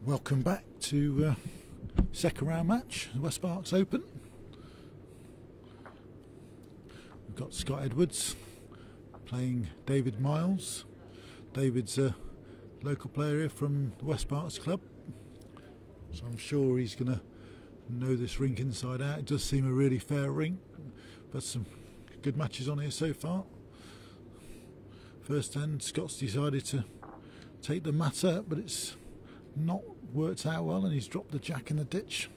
Welcome back to second round match, the West Berks Open. We've got Scott Edwards playing David Miles. David's a local player here from the West Berks Club, so I'm sure he's going to know this rink inside out. It does seem a really fair rink, but some good matches on here so far. First end, Scott's decided to take the mat up, but it's not worked out well, and he's dropped the jack in the ditch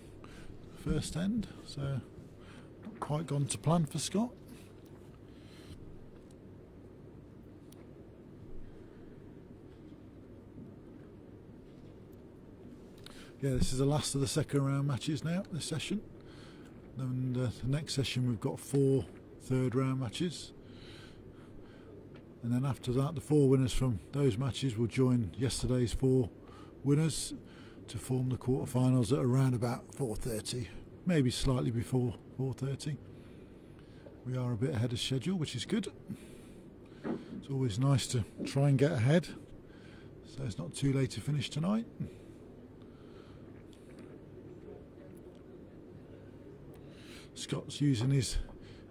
first end, so not quite gone to plan for Scott. Yeah, this is the last of the second round matches now, this session, and the next session we've got 4 third round matches, and then after that the 4 winners from those matches will join yesterday's 4 winners to form the quarterfinals at around about 4:30, maybe slightly before 4:30. We are a bit ahead of schedule, which is good. It's always nice to try and get ahead, so it's not too late to finish tonight. Scott's using his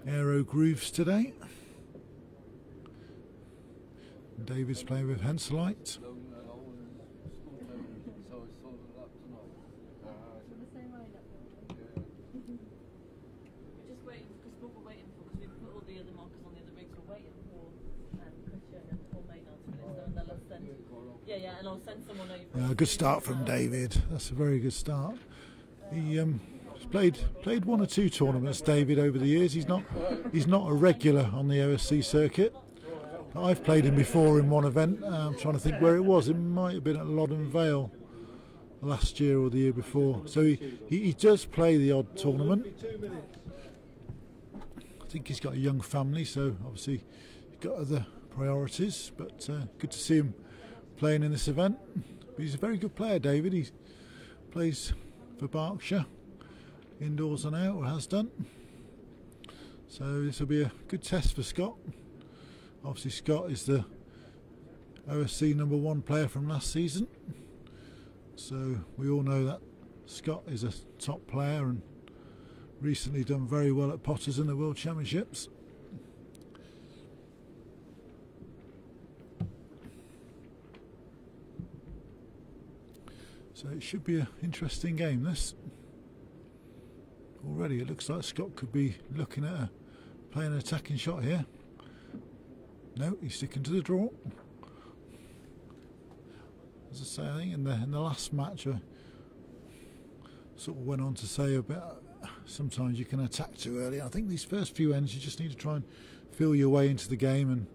aero grooves today. David's playing with Henselite. Yeah, and I'll send someone over. Good start from David. That's a very good start. He played 1 or 2 tournaments, David, over the years. He's not a regular on the OSC circuit. I've played him before in one event. I'm trying to think where it was. It might have been at Loddon Vale last year or the year before. So he does play the odd tournament. I think he's got a young family, so obviously he's got other priorities. But good to see him playing in this event. But he's a very good player, David. He plays for Berkshire, indoors and out, or has done. So this will be a good test for Scott. Obviously Scott is the OSC #1 player from last season, so we all know that Scott is a top player and recently done very well at Potters in the World Championships. So it should be an interesting game, this. Already it looks like Scott could be looking at playing an attacking shot here. No, he's sticking to the draw. As I say, I think in the last match I sort of went on to say about sometimes you can attack too early. I think these first few ends you just need to try and feel your way into the game, and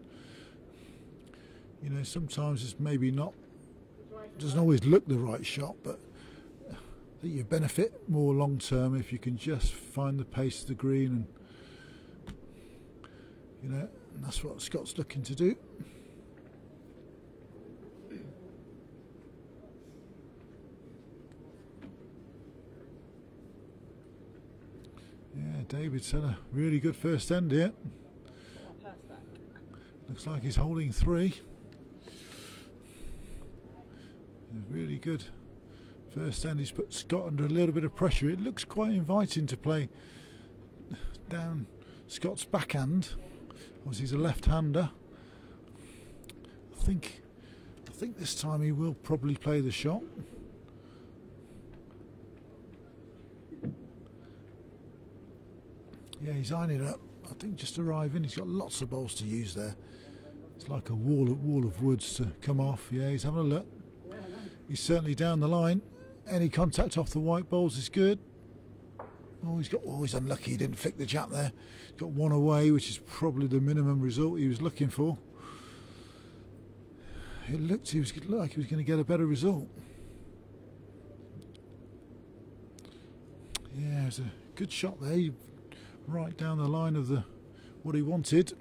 you know, sometimes it's maybe not, doesn't always look the right shot, but I think you benefit more long term if you can just find the pace of the green, and you know, and that's what Scott's looking to do. Yeah, David's had a really good first end here. Looks like he's holding 3. Really good first end. He's put Scott under a little bit of pressure. It looks quite inviting to play down Scott's backhand. Obviously he's a left-hander. I think this time he will probably play the shot. Yeah, he's eyeing it up. I think just arriving. He's got lots of balls to use there. It's like a wall of woods to come off. Yeah, he's having a look. He's certainly down the line. Any contact off the white balls is good. Oh, he's unlucky. He didn't flick the jab there. He's got 1 away, which is probably the minimum result he was looking for. It looked like he was going to get a better result. Yeah, it was a good shot there. Right down the line of what he wanted.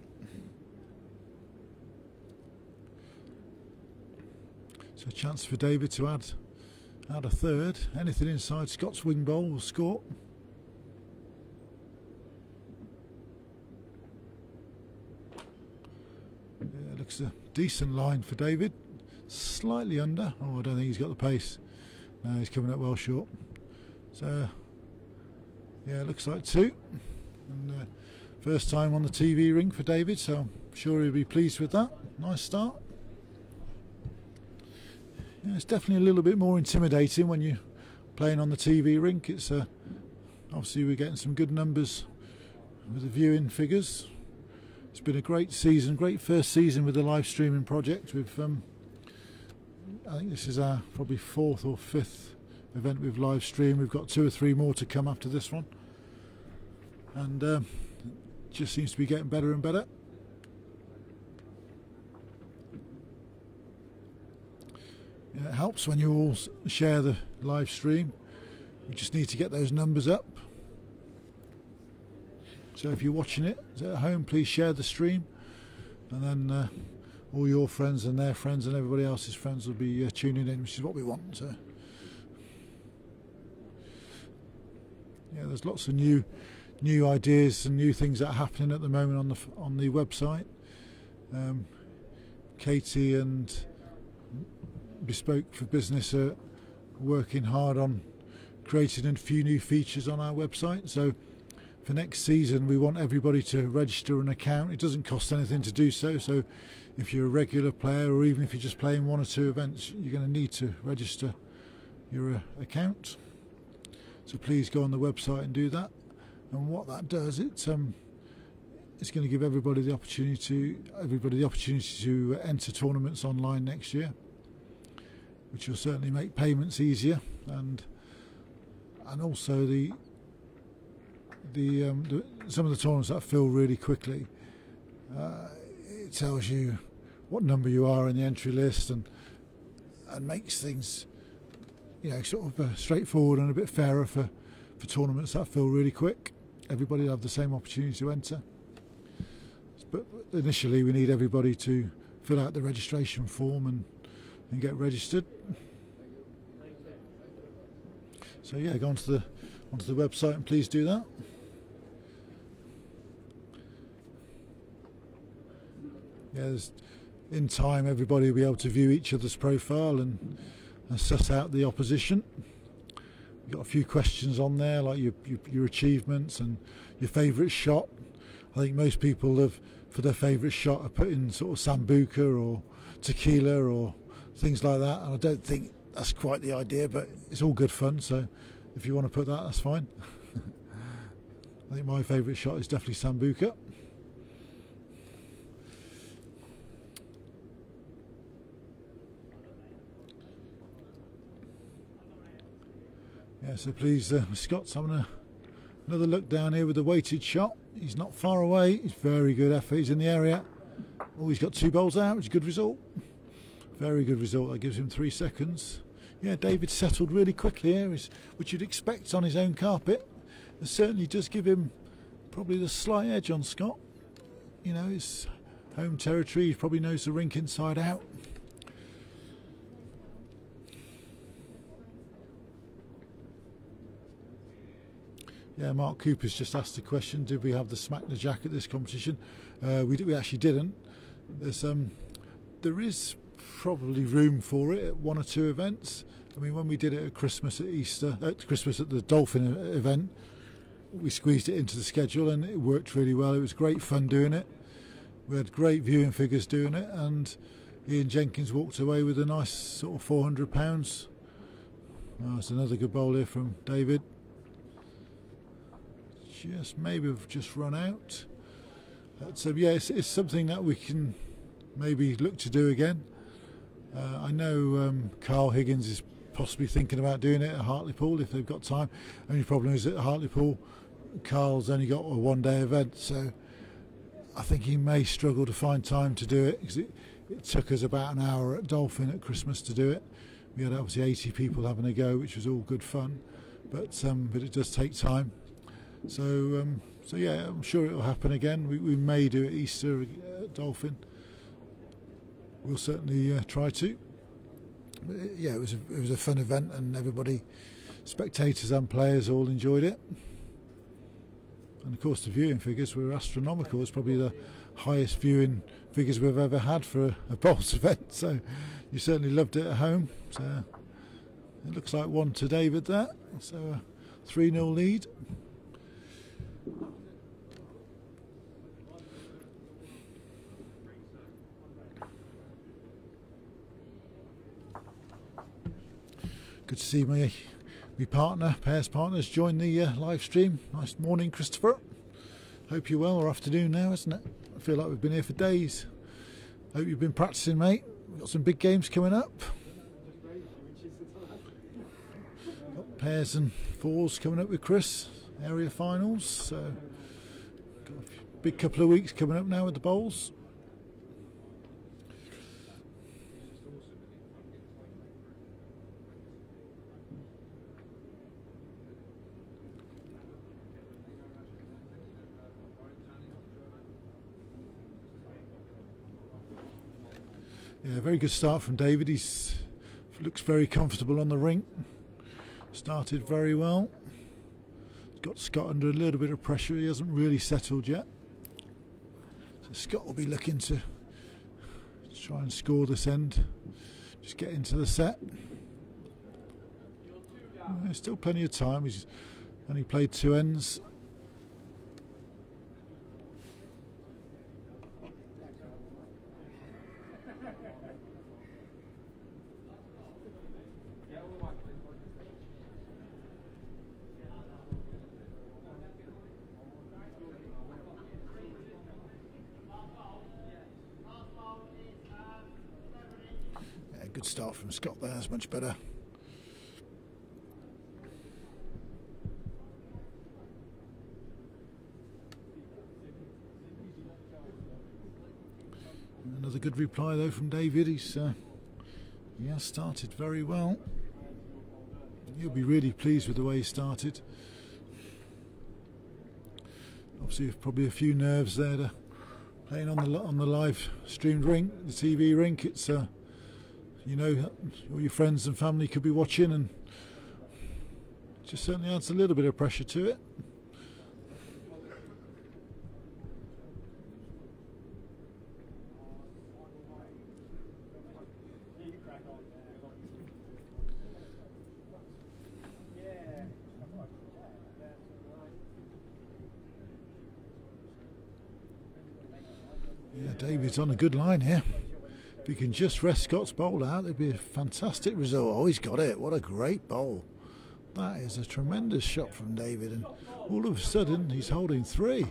So a chance for David to add a third. Anything inside Scott's wing bowl will score. Yeah, it looks a decent line for David. Slightly under. Oh, I don't think he's got the pace. No, he's coming up well short. So yeah, it looks like 2. And first time on the TV ring for David, so I'm sure he'll be pleased with that. Nice start. Yeah, it's definitely a little bit more intimidating when you're playing on the TV rink. It's obviously we're getting some good numbers with the viewing figures. It's been a great season, great first season with the live streaming project. We've I think this is our probably 4th or 5th event with live stream. We've got 2 or 3 more to come after this one, and it just seems to be getting better and better. Yeah, it helps when you all share the live stream. We just need to get those numbers up. So if you're watching it at home, please share the stream, and then all your friends and their friends and everybody else's friends will be tuning in, which is what we want. So yeah, there's lots of new ideas and new things that are happening at the moment on the website. Katie and Bespoke for Business are working hard on creating a few new features on our website. So for next season, we want everybody to register an account. It doesn't cost anything to do so. So if you're a regular player, or even if you're just playing 1 or 2 events, you're going to need to register your account. So please go on the website and do that. And what that does, it's going to give everybody the opportunity to enter tournaments online next year, which will certainly make payments easier, and also some of the tournaments that fill really quickly. It tells you what number you are in the entry list, and makes things, you know, sort of straightforward and a bit fairer for tournaments that fill really quick. Everybody will have the same opportunity to enter. But initially we need everybody to fill out the registration form and get registered. So yeah, go onto the website and please do that. Yeah, in time everybody will be able to view each other's profile and suss out the opposition. You've got a few questions on there, like your achievements and your favourite shot. I think most people have, for their favourite shot, are putting sort of sambuca or tequila or things like that, and I don't think that's quite the idea, but it's all good fun, so if you want to put that, that's fine. I think my favourite shot is definitely sambuca. Yeah, so please, Scott's having another look down here with the weighted shot. He's not far away. He's very good effort. He's in the area. Oh, he's got 2 bowls out, which is a good result. Very good result. That gives him 3 seconds. Yeah, David settled really quickly here, which you'd expect on his own carpet. It certainly does give him probably the slight edge on Scott. You know, his home territory. He probably knows the rink inside out. Yeah, Mark Cooper's just asked a question: did we have the Smack the Jack at this competition? We actually didn't. There is probably room for it at 1 or 2 events. I mean, when we did it at Christmas, at Christmas at the Dolphin event, we squeezed it into the schedule and it worked really well. It was great fun doing it. We had great viewing figures doing it, and Ian Jenkins walked away with a nice sort of £400. Oh, that's another good bowl here from David. Maybe we've just run out. So yeah, it's something that we can maybe look to do again. I know Carl Higgins is possibly thinking about doing it at Hartlepool if they've got time. Only problem is at Hartlepool, Carl's only got a 1-day event, so I think he may struggle to find time to do it, because it took us about an hour at Dolphin at Christmas to do it. We had obviously 80 people having a go, which was all good fun, but it does take time. So yeah, I'm sure it'll happen again. We may do it Easter at Dolphin. We'll certainly try to. But yeah, it was a fun event, and everybody, spectators and players, all enjoyed it. And of course, the viewing figures were astronomical. It's probably the highest viewing figures we've ever had for a bowls event. So you certainly loved it at home. So It looks like 1 to David there, so a 3-0 lead. Good to see my pairs partners join the live stream. Nice morning, Christopher. Hope you're well, or afternoon now, isn't it? I feel like we've been here for days. Hope you've been practicing, mate. We've got some big games coming up. Got pairs and fours coming up with Chris. Area finals. So got a big couple of weeks coming up now with the bowls. Yeah, very good start from David. He's looks very comfortable on the rink. Started very well. Got Scott under a little bit of pressure. He hasn't really settled yet. So Scott will be looking to try and score this end. Just get into the set. There's still plenty of time. He's only played 2 ends. Good start from Scott there, that's much better. Another good reply though from David. He has started very well. He'll be really pleased with the way he started. Obviously probably a few nerves there to playing on the live streamed rink, the TV rink. It's you know, all your friends and family could be watching, and it just certainly adds a little bit of pressure to it. Yeah, David's on a good line here. If he can just rest Scott's bowl out, it'd be a fantastic result. Oh, he's got it. What a great bowl. That is a tremendous shot from David, and all of a sudden he's holding 3. He's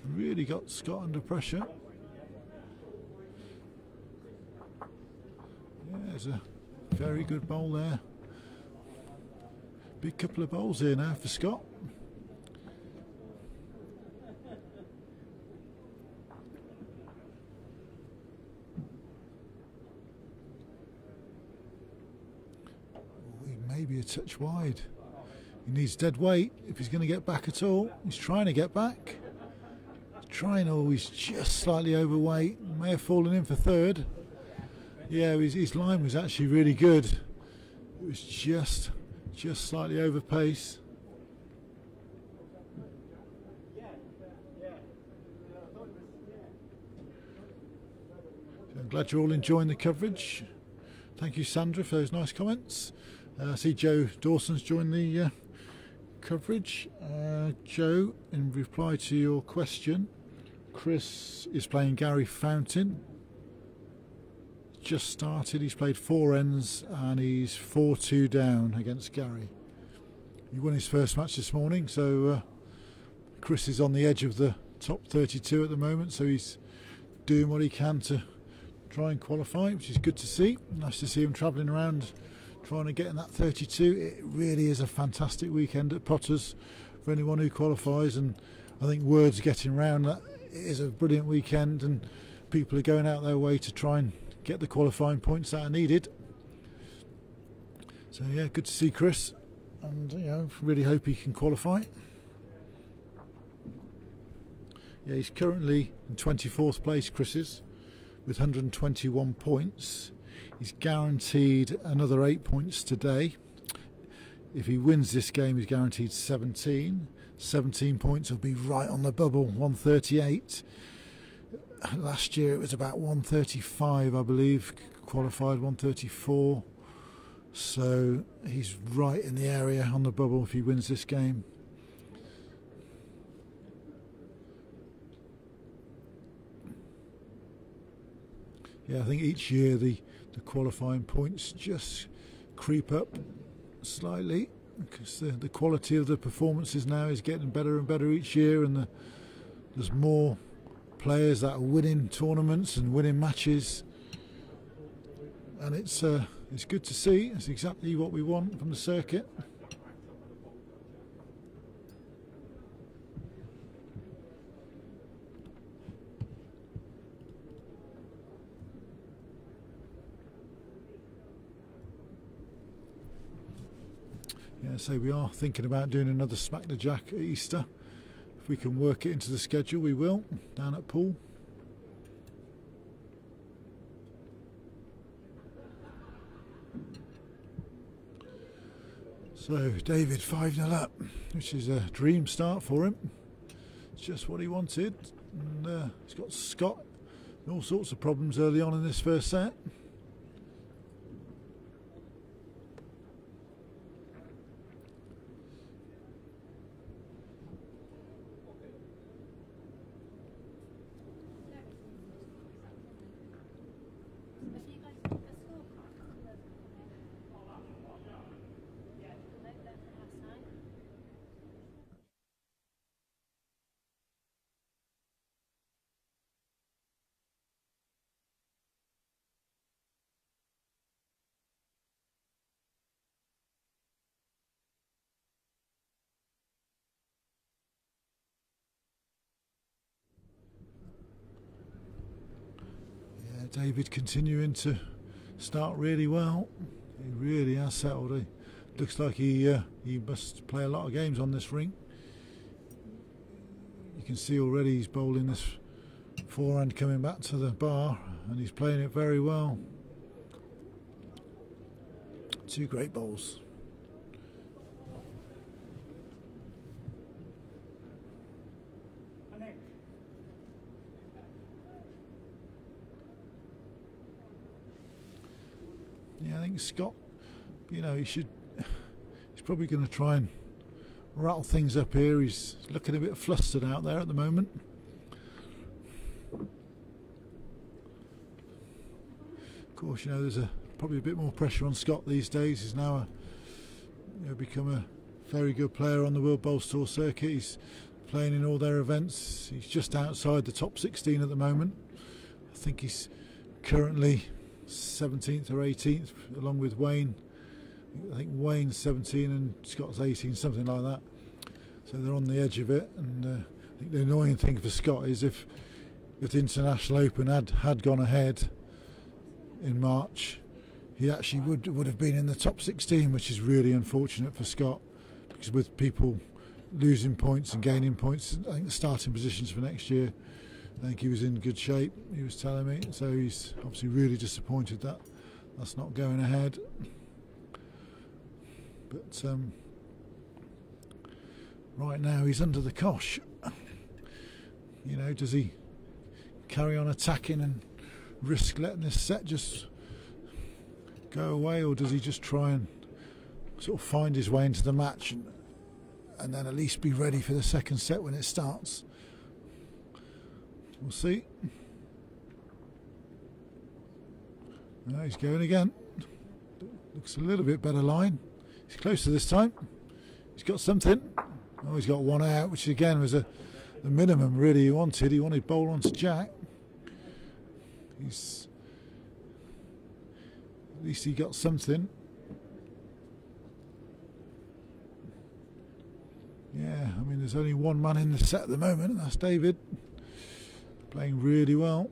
really got Scott under pressure. Yeah, there's a very good bowl there. Big couple of bowls here now for Scott. Maybe a touch wide. He needs dead weight if he's going to get back at all. He's trying to get back. He's just slightly overweight. May have fallen in for 3rd. Yeah, his line was actually really good. It was just slightly over pace. So I'm glad you're all enjoying the coverage. Thank you, Sandra, for those nice comments. I see Joe Dawson's joined the coverage. Joe, in reply to your question, Chris is playing Gary Fountain. Just started, he's played 4 ends and he's 4-2 down against Gary. He won his first match this morning, so Chris is on the edge of the top 32 at the moment, so he's doing what he can to try and qualify, which is good to see. Nice to see him travelling around trying to get in that 32. It really is a fantastic weekend at Potters for anyone who qualifies, and I think word's getting round that it is a brilliant weekend and people are going out their way to try and get the qualifying points that are needed. So yeah, good to see Chris, and really hope he can qualify. Yeah, he's currently in 24th place, Chris is, with 121 points. He's guaranteed another 8 points today. If he wins this game, he's guaranteed 17. 17 points will be right on the bubble, 138. Last year it was about 135, I believe, qualified 134. So he's right in the area on the bubble if he wins this game. Yeah, I think each year the qualifying points just creep up slightly because the quality of the performances now is getting better and better each year, and there's more players that are winning tournaments and winning matches, and it's good to see. It's exactly what we want from the circuit. Yeah, so we are thinking about doing another Smack the Jack at Easter. If we can work it into the schedule, we will, down at Poole. So David 5-0 up, which is a dream start for him. It's just what he wanted. And he's got Scott and all sorts of problems early on in this first set. David continuing to start really well. He really has settled. It looks like he must play a lot of games on this ring. You can see already he's bowling this forehand coming back to the bar, and he's playing it very well. Two great bowls. Yeah, I think Scott, he's probably going to try and rattle things up here. He's looking a bit flustered out there at the moment. Of course, there's probably a bit more pressure on Scott these days. He's now become a very good player on the World Bowls Tour circuit. He's playing in all their events. He's just outside the top 16 at the moment. I think he's currently 17th or 18th, along with Wayne. I think Wayne's 17 and Scott's 18, something like that. So they're on the edge of it. And I think the annoying thing for Scott is if the International Open had gone ahead in March, he actually would have been in the top 16, which is really unfortunate for Scott, because with people losing points and gaining points, I think the starting positions for next year, I think he was in good shape, he was telling me. So he's obviously really disappointed that that's not going ahead. But right now he's under the cosh. Does he carry on attacking and risk letting this set just go away, or does he just try and sort of find his way into the match and then at least be ready for the second set when it starts? We'll see. No, he's going again. Looks a little bit better line. He's closer this time. He's got something. Oh, he's got one out, which again was the minimum really he wanted. He wanted bowl onto Jack. At least he got something. Yeah, I mean, there's only one man in the set at the moment, and that's David. Playing really well.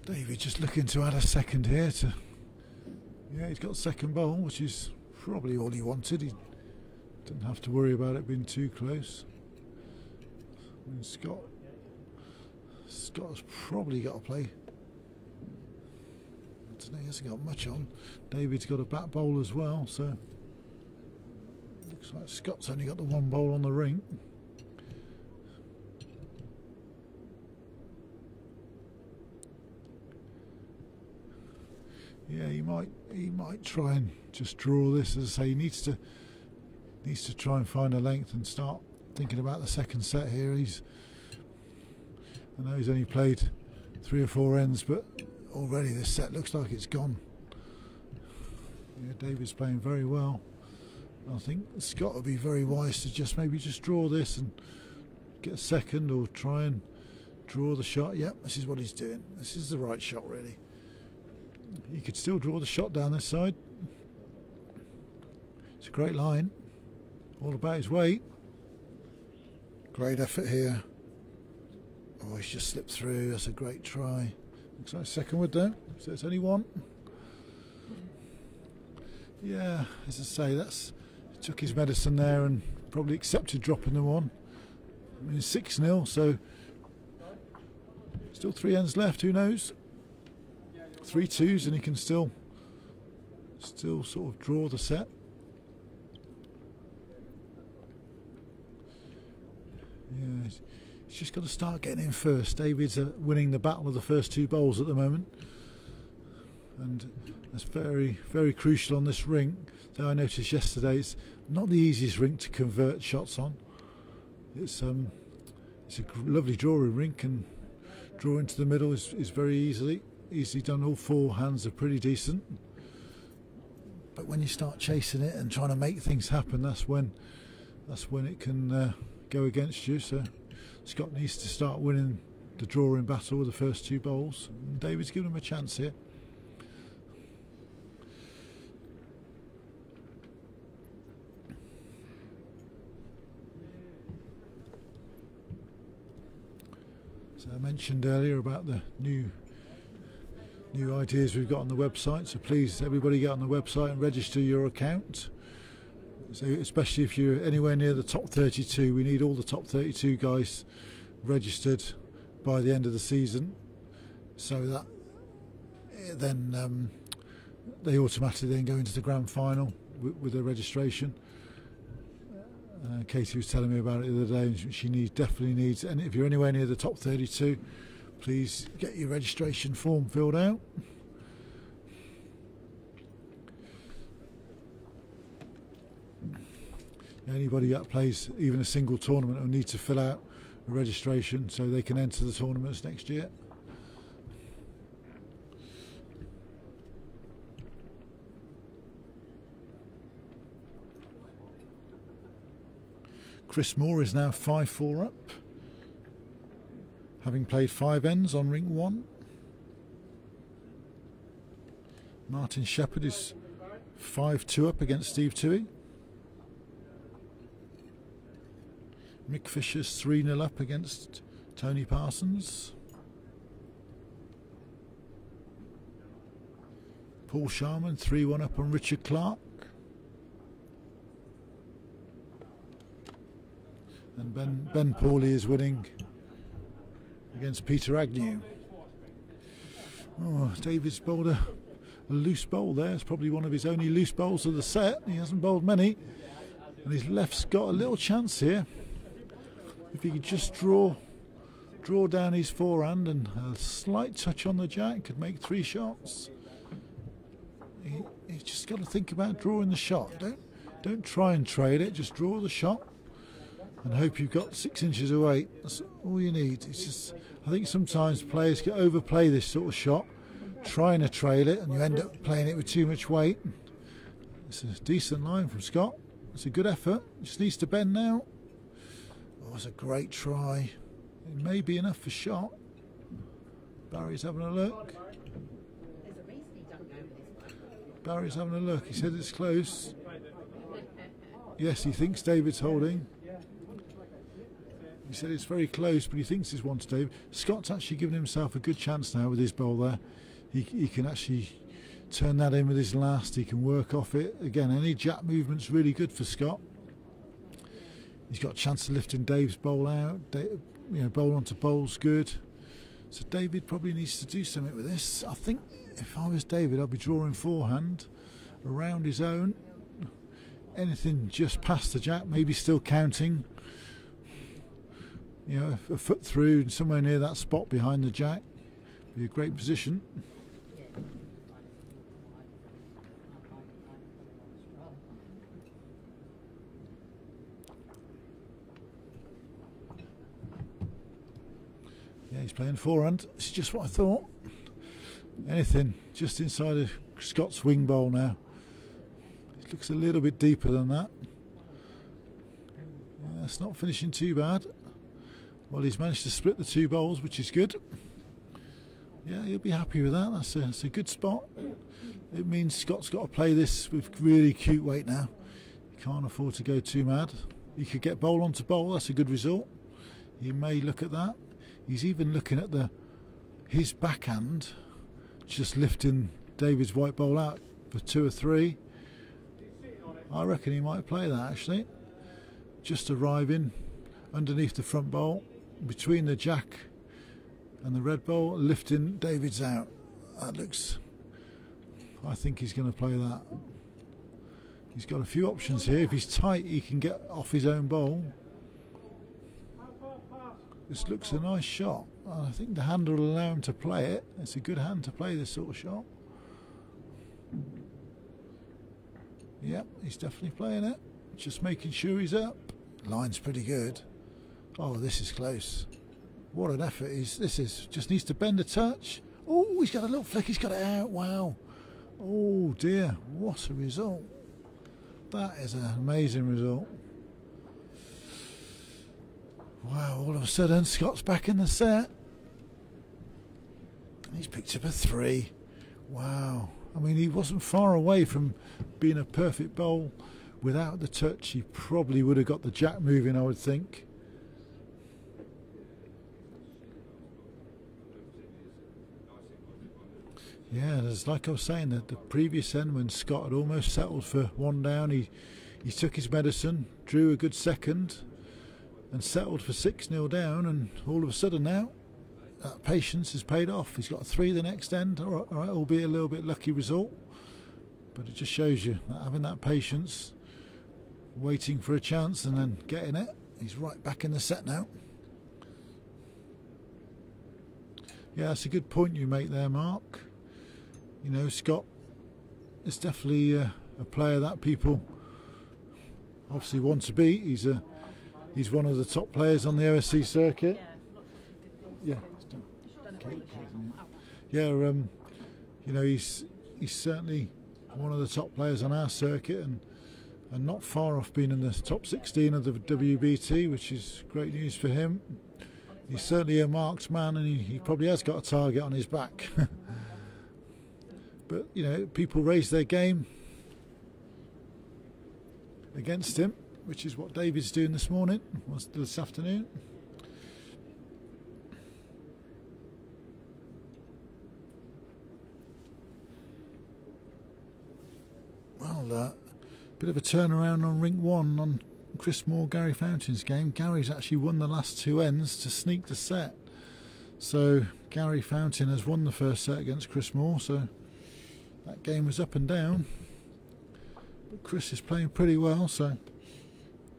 David just looking to add a second here yeah, he's got second bowl, which is probably all he wanted. He Didn't have to worry about it being too close. And Scott's probably got to play. I don't know, he hasn't got much on. David's got a bat bowl as well, so looks like Scott's only got the one bowl on the ring. Yeah, he might try and just draw this. As I say, he needs to try and find a length and start thinking about the second set here. I know he's only played 3 or 4 ends, but already this set looks like it's gone. Yeah, David's playing very well. I think Scott would be very wise to maybe just draw this and get a second, or try and draw the shot. Yep, this is what he's doing. This is the right shot, really. He could still draw the shot down this side. It's a great line. All about his weight. Great effort here. Oh, he's just slipped through. That's a great try. Looks like second wood though, so it's only one. Yeah, as I say, he took his medicine there and probably accepted dropping the one. I mean, it's 6-0, so still 3 ends left. Who knows? 3 twos, and he can still sort of draw the set. Yeah, he's just got to start getting in first. David's winning the battle of the first 2 bowls at the moment, and that's very, very crucial on this rink. So I noticed yesterday it's not the easiest rink to convert shots on. It's a lovely drawing rink, and drawing to the middle is very easily done. All 4 hands are pretty decent, but when you start chasing it and trying to make things happen, that's when it can go against you. So Scott needs to start winning the drawing battle with the first 2 bowls, and David's giving him a chance here. So I mentioned earlier about the new ideas we've got on the website, so please everybody get on the website and register your account. So especially if you're anywhere near the top 32, we need all the top 32 guys registered by the end of the season, so that then they automatically then go into the grand final with their registration. Katie was telling me about it the other day, and she definitely needs, and if you're anywhere near the top 32, please get your registration form filled out. Anybody that plays even a single tournament will need to fill out a registration so they can enter the tournaments next year. Chris Moore is now 5-4 up, having played 5 ends on ring 1. Martin Shepherd is 5-2 up against Steve Toohey. Mick Fisher's 3-0 up against Tony Parsons. Paul Sharman 3-1 up on Richard Clark. And Ben Pauly is winning against Peter Agnew. Oh, David's bowled a loose bowl there. It's probably one of his only loose bowls of the set. He hasn't bowled many, and his left's got a little chance here. If he could just draw down his forehand and a slight touch on the jack, could make 3 shots. He's just got to think about drawing the shot. Don't try and trade it. Just draw the shot and hope you've got 6 inches of weight. That's all you need. It's just, I think sometimes players can overplay this sort of shot, trying to trail it, and you end up playing it with too much weight. It's a decent line from Scott. It's a good effort. Just needs to bend now. Oh, it's a great try. It may be enough for shot. Barry's having a look. Barry's having a look. He said it's close. Yes, he thinks David's holding. He said it's very close, but he thinks it's one to Dave. Scott's actually given himself a good chance now with his bowl there. He can actually turn that in with his last. He can work off it. Again, any jab movement's really good for Scott. He's got a chance of lifting Dave's bowl out. Bowl onto bowl's good. So David probably needs to do something with this. I think if I was David, I'd be drawing forehand around his own. Anything just past the jack, maybe still counting. A foot through and somewhere near that spot behind the jack. Be a great position. Yeah, he's playing forehand. This is just what I thought. Anything just inside of Scott's wing bowl now. It looks a little bit deeper than that. Yeah, it's not finishing too bad. Well, he's managed to split the 2 bowls, which is good. Yeah, he'll be happy with that. That's a good spot. It means Scott's got to play this with really cute weight now. He can't afford to go too mad. He could get bowl onto bowl. That's a good result. He may look at that. He's even looking at his backhand, just lifting David's white bowl out for 2 or 3. I reckon he might play that actually. Just arriving underneath the front bowl, between the jack and the red bowl, lifting David's out. That looks... I think he's going to play that. He's got a few options here. If he's tight, he can get off his own bowl. This looks a nice shot. I think the hand will allow him to play it. It's a good hand to play this sort of shot. Yep, he's definitely playing it. Just making sure he's up. Line's pretty good. Oh, this is close. What an effort. This is just needs to bend a touch. Oh, he's got a little flick. He's got it out. Wow. Oh dear, what a result. That is an amazing result. Wow, all of a sudden Scott's back in the set. He's picked up a 3. Wow. I mean, he wasn't far away from being a perfect bowl. Without the touch, he probably would have got the jack moving, I would think. Yeah, there's, like I was saying, that the previous end when Scott had almost settled for 1 down, he took his medicine, drew a good second and settled for 6-0 down, and all of a sudden now that patience has paid off. He's got a 3 the next end, all right, albeit a little bit lucky result, but it just shows you that having that patience, waiting for a chance and then getting it. He's right back in the set now. Yeah, that's a good point you make there, Mark. You know, Scott is definitely a player that people obviously want to beat. He's one of the top players on the OSC circuit. Yeah. Yeah, you know, he's certainly one of the top players on our circuit, and not far off being in the top 16 of the WBT, which is great news for him. He's certainly a marked man, and he probably has got a target on his back. But, you know, people raise their game against him, which is what David's doing this morning, was this afternoon. Well, bit of a turnaround on Rink 1 on Chris Moore, Gary Fountain's game. Gary's actually won the last 2 ends to sneak the set. So Gary Fountain has won the first set against Chris Moore, so that game was up and down. But Chris is playing pretty well, so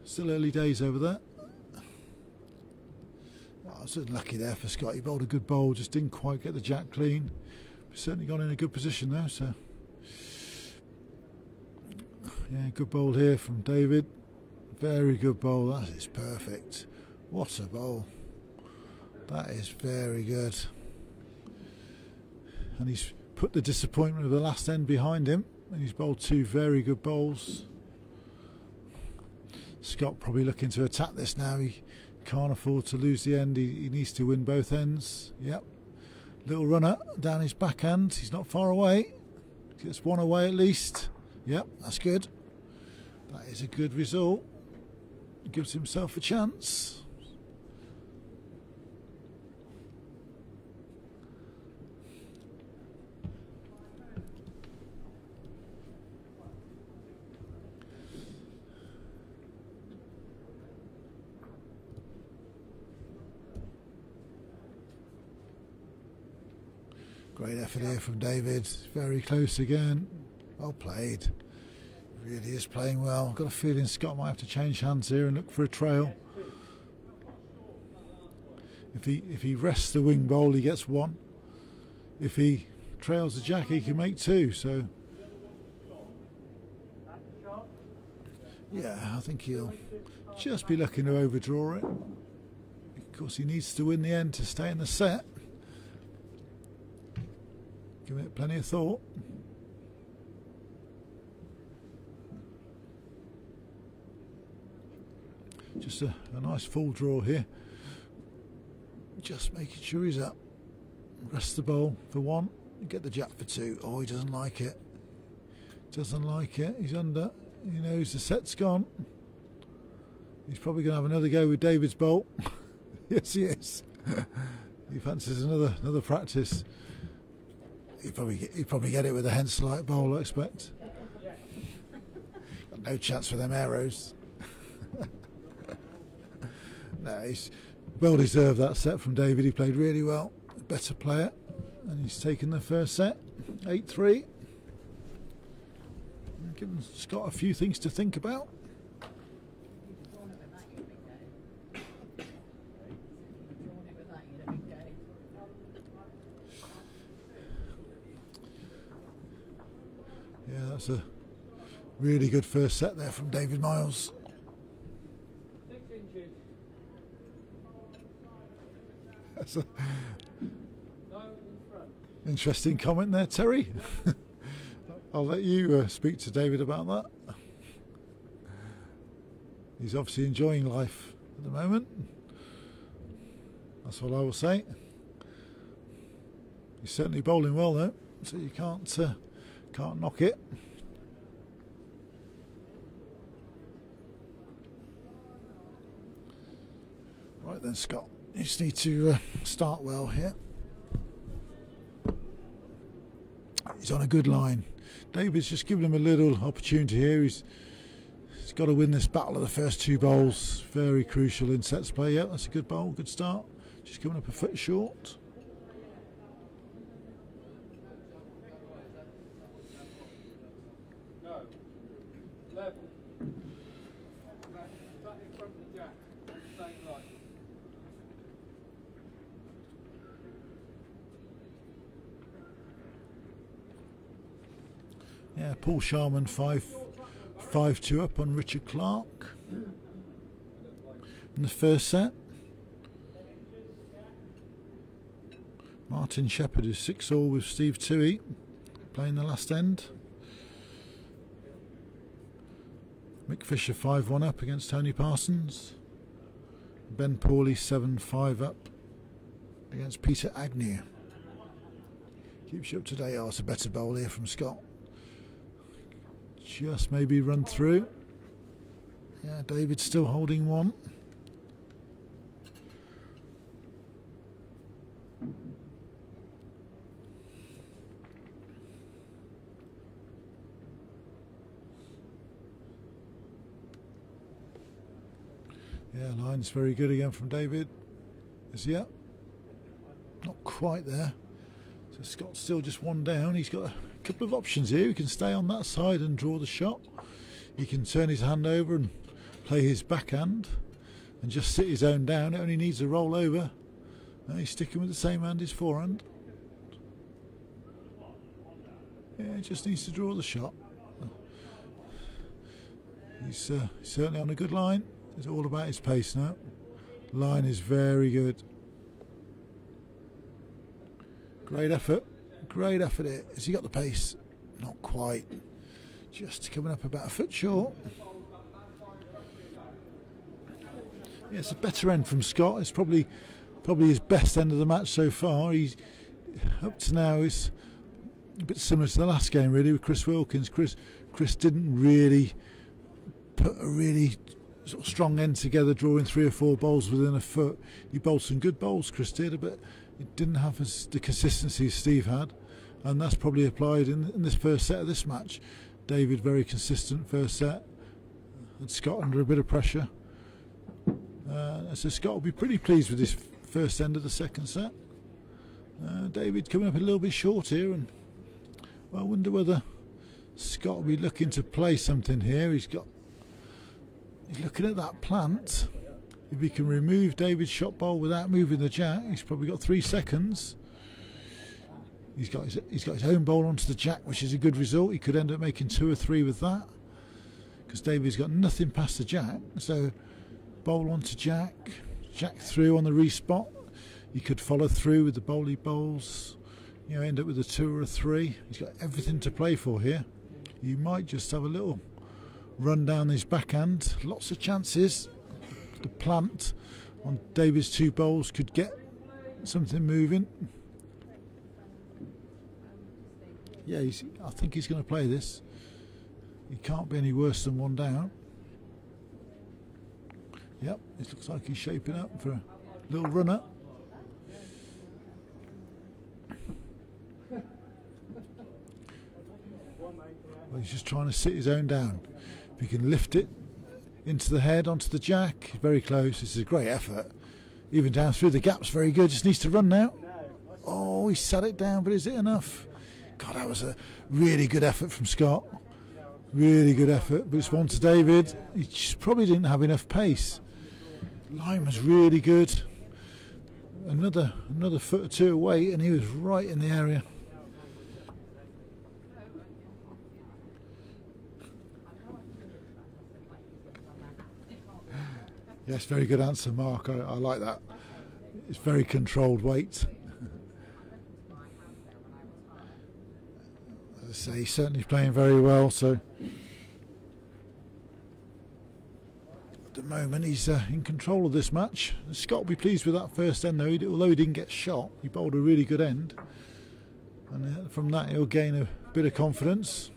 still early days over there. Oh, I was lucky there for Scott. He bowled a good bowl, just didn't quite get the jack clean. But certainly got in a good position though, so yeah, good bowl here from David. Very good bowl. That is perfect. What a bowl. That is very good. And he's put the disappointment of the last end behind him, and he's bowled 2 very good bowls. Scott probably looking to attack this now. He can't afford to lose the end. He needs to win both ends. Yep. Little runner down his backhand. He's not far away. Gets 1 away at least. Yep, that's good. That is a good result. Gives himself a chance. Great effort here from David. Very close again. Well played. Really is playing well. I've got a feeling Scott might have to change hands here and look for a trail. If he rests the wing bowl, he gets one. If he trails the jack, he can make two. So yeah, I think he'll just be looking to overdraw it. Of course, he needs to win the end to stay in the set. Giving it plenty of thought. Just a nice full draw here. Just making sure he's up. Rest the bowl for one. Get the jack for two. Oh, he doesn't like it. Doesn't like it. He's under. He knows the set's gone. He's probably going to have another go with David's bowl. Yes, he is. He fancies another practice. He'd probably get it with a Henselite bowl, I expect. Got no chance for them arrows. No, he's well deserved that set from David. He played really well. Better player. And he's taken the first set. 8-3. Giving Scott a few things to think about. Yeah, that's a really good first set there from David Miles. That's an interesting comment there, Terry. I'll let you speak to David about that. He's obviously enjoying life at the moment. That's what I will say. He's certainly bowling well though, so you can't knock it. Right then, Scott. You just need to start well here. He's on a good line. David's just given him a little opportunity here. He's got to win this battle of the first two bowls. Very crucial in sets play. Yeah, that's a good bowl, good start. Just coming up a foot short. Yeah, Paul Sharman 5-2 up on Richard Clark in the first set. Martin Shepherd is 6-all with Steve Toohey playing the last end. Mick Fisher 5-1 up against Tony Parsons. Ben Pawley 7-5 up against Peter Agnew. Keeps you up to date. Oh, it's a better bowl here from Scott. Just maybe run through. Yeah, David's still holding one. Yeah, line's very good again from David. Is he up? Not quite there. So Scott's still just one down. He's got a couple of options here. He can stay on that side and draw the shot. He can turn his hand over and play his backhand and just sit his own down. It only needs a roll over. Now he's sticking with the same hand, his forehand. Yeah, he just needs to draw the shot. He's certainly on a good line. It's all about his pace now. Line is very good. Great effort. Great effort here. Has he got the pace? Not quite. Just coming up about a foot short. Yeah, it's a better end from Scott. It's probably his best end of the match so far. He's up to now is a bit similar to the last game really with Chris Wilkins. Chris didn't really put a really sort of strong end together, drawing 3 or 4 bowls within a foot. He bowled some good bowls, Chris did, but it didn't have the consistency Steve had, and that's probably applied in this first set of this match. David very consistent first set, and Scott under a bit of pressure. So Scott will be pretty pleased with his first end of the second set. David coming up a little bit short here, and well, I wonder whether Scott will be looking to play something here. He's looking at that plant. If he can remove David's shot bowl without moving the jack, he's probably got 3 seconds. He's got his own bowl onto the jack, which is a good result. He could end up making 2 or 3 with that, because David's got nothing past the jack. So bowl onto jack, jack through on the respot. You could follow through with the bowly bowls, you know, end up with a 2 or a 3. He's got everything to play for here. You might just have a little run down his backhand. Lots of chances. The plant on David's 2 bowls could get something moving. Yeah, I think he's going to play this. He can't be any worse than 1 down. Yep, it looks like he's shaping up for a little run-up. Well, he's just trying to sit his own down. If he can lift it into the head, onto the jack, very close. This is a great effort. Even down through the gap's very good. Just needs to run now. Oh, he sat it down, but is it enough? God, that was a really good effort from Scott. Really good effort, but it's one to David. He just probably didn't have enough pace. Line was really good. Another foot or 2 away, and he was right in the area. Yes, very good answer, Mark. I like that. It's very controlled weight. As I say, he's certainly playing very well. So at the moment, he's in control of this match. Scott will be pleased with that first end, though. Although he didn't get shot, he bowled a really good end, and from that he'll gain a bit of confidence.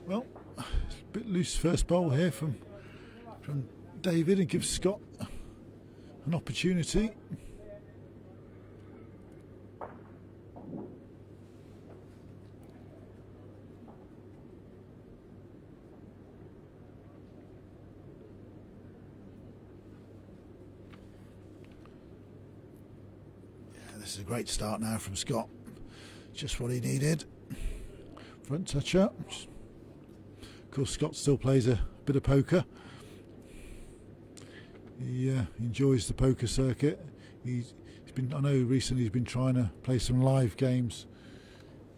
Well, it's a bit loose first bowl here from David, and gives Scott an opportunity. Yeah, this is a great start now from Scott. Just what he needed. Front touch up. Of course, Scott still plays a bit of poker. He enjoys the poker circuit. I know recently he's been trying to play some live games.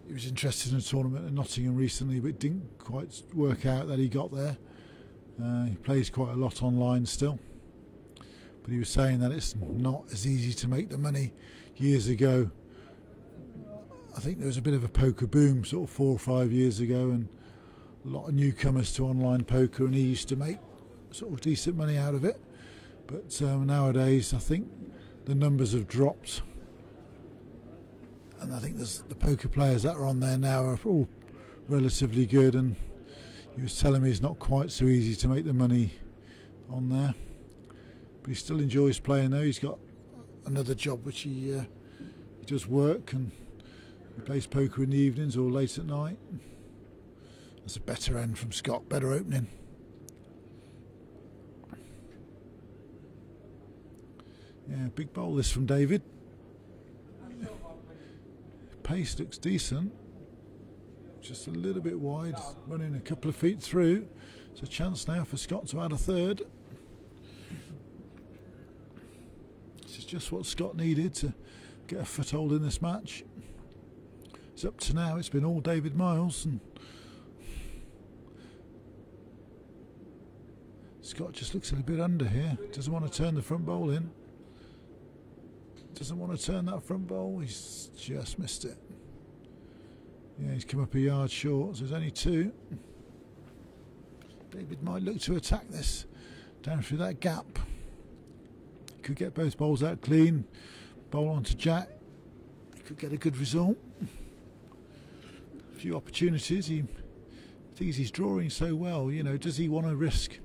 He was interested in a tournament in Nottingham recently, but it didn't quite work out that he got there. He plays quite a lot online still, but he was saying that it's not as easy to make the money years ago. I think there was a bit of a poker boom sort of 4 or 5 years ago, and a lot of newcomers to online poker, and he used to make sort of decent money out of it. But nowadays I think the numbers have dropped, and I think the poker players that are on there now are all relatively good, and he was telling me it's not quite so easy to make the money on there, but he still enjoys playing though. He's got another job which he does work, and he plays poker in the evenings or late at night. That's a better end from Scott, better opening. Yeah, big bowl this from David. Pace looks decent. Just a little bit wide, running a couple of feet through. It's a chance now for Scott to add a third. This is just what Scott needed to get a foothold in this match. It's up to now, it's been all David Miles, and Scott just looks a little bit under here. Doesn't want to turn the front bowl in. Doesn't want to turn that front bowl. He's just missed it. Yeah, he's come up a yard short, so there's only 2. David might look to attack this down through that gap. He could get both bowls out clean. Bowl onto jack. He could get a good result. A few opportunities. He thinks he's drawing so well. You know, does he want to risk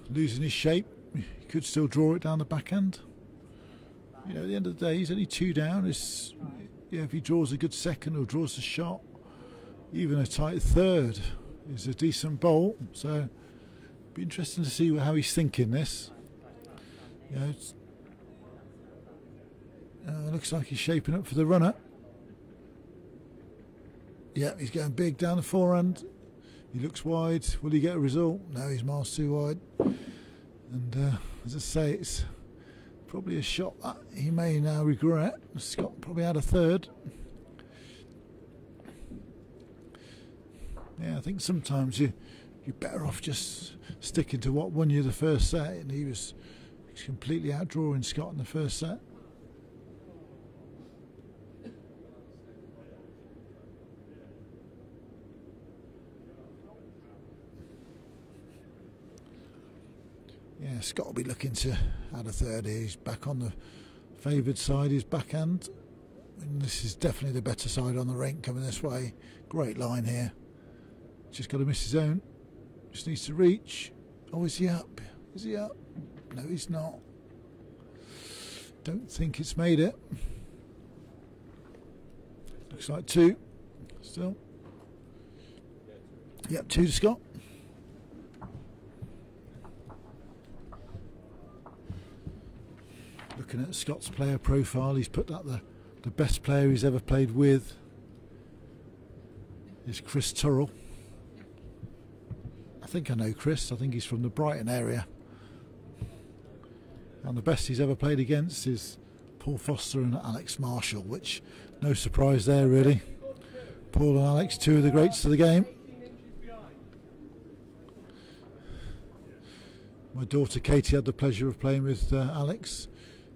losing his shape? He could still draw it down the backhand. You know, at the end of the day, he's only 2 down. If he draws a good second or draws a shot, even a tight third is a decent bowl. So it'd be interesting to see how he's thinking this. You know, looks like he's shaping up for the runner. Yeah, he's going big down the forehand. He looks wide. Will he get a result? No, he's miles too wide. And as I say, it's probably a shot that he may now regret. Scott probably had a third. Yeah, I think sometimes you're better off just sticking to what won you the first set, and he's completely outdrawing Scott in the first set. Yeah, Scott will be looking to add a third here. He's back on the favoured side, his backhand. And this is definitely the better side on the rink coming this way. Great line here. Just got to miss his own. Just needs to reach. Oh, is he up? Is he up? No, he's not. Don't think it's made it. Looks like 2 still. Yep, 2 to Scott. Looking at Scott's player profile, he's put that the best player he's ever played with is Chris Turrell. I think I know Chris. I think he's from the Brighton area. And the best he's ever played against is Paul Foster and Alex Marshall, which no surprise there really. Paul and Alex, 2 of the greats of the game. My daughter Katie had the pleasure of playing with Alex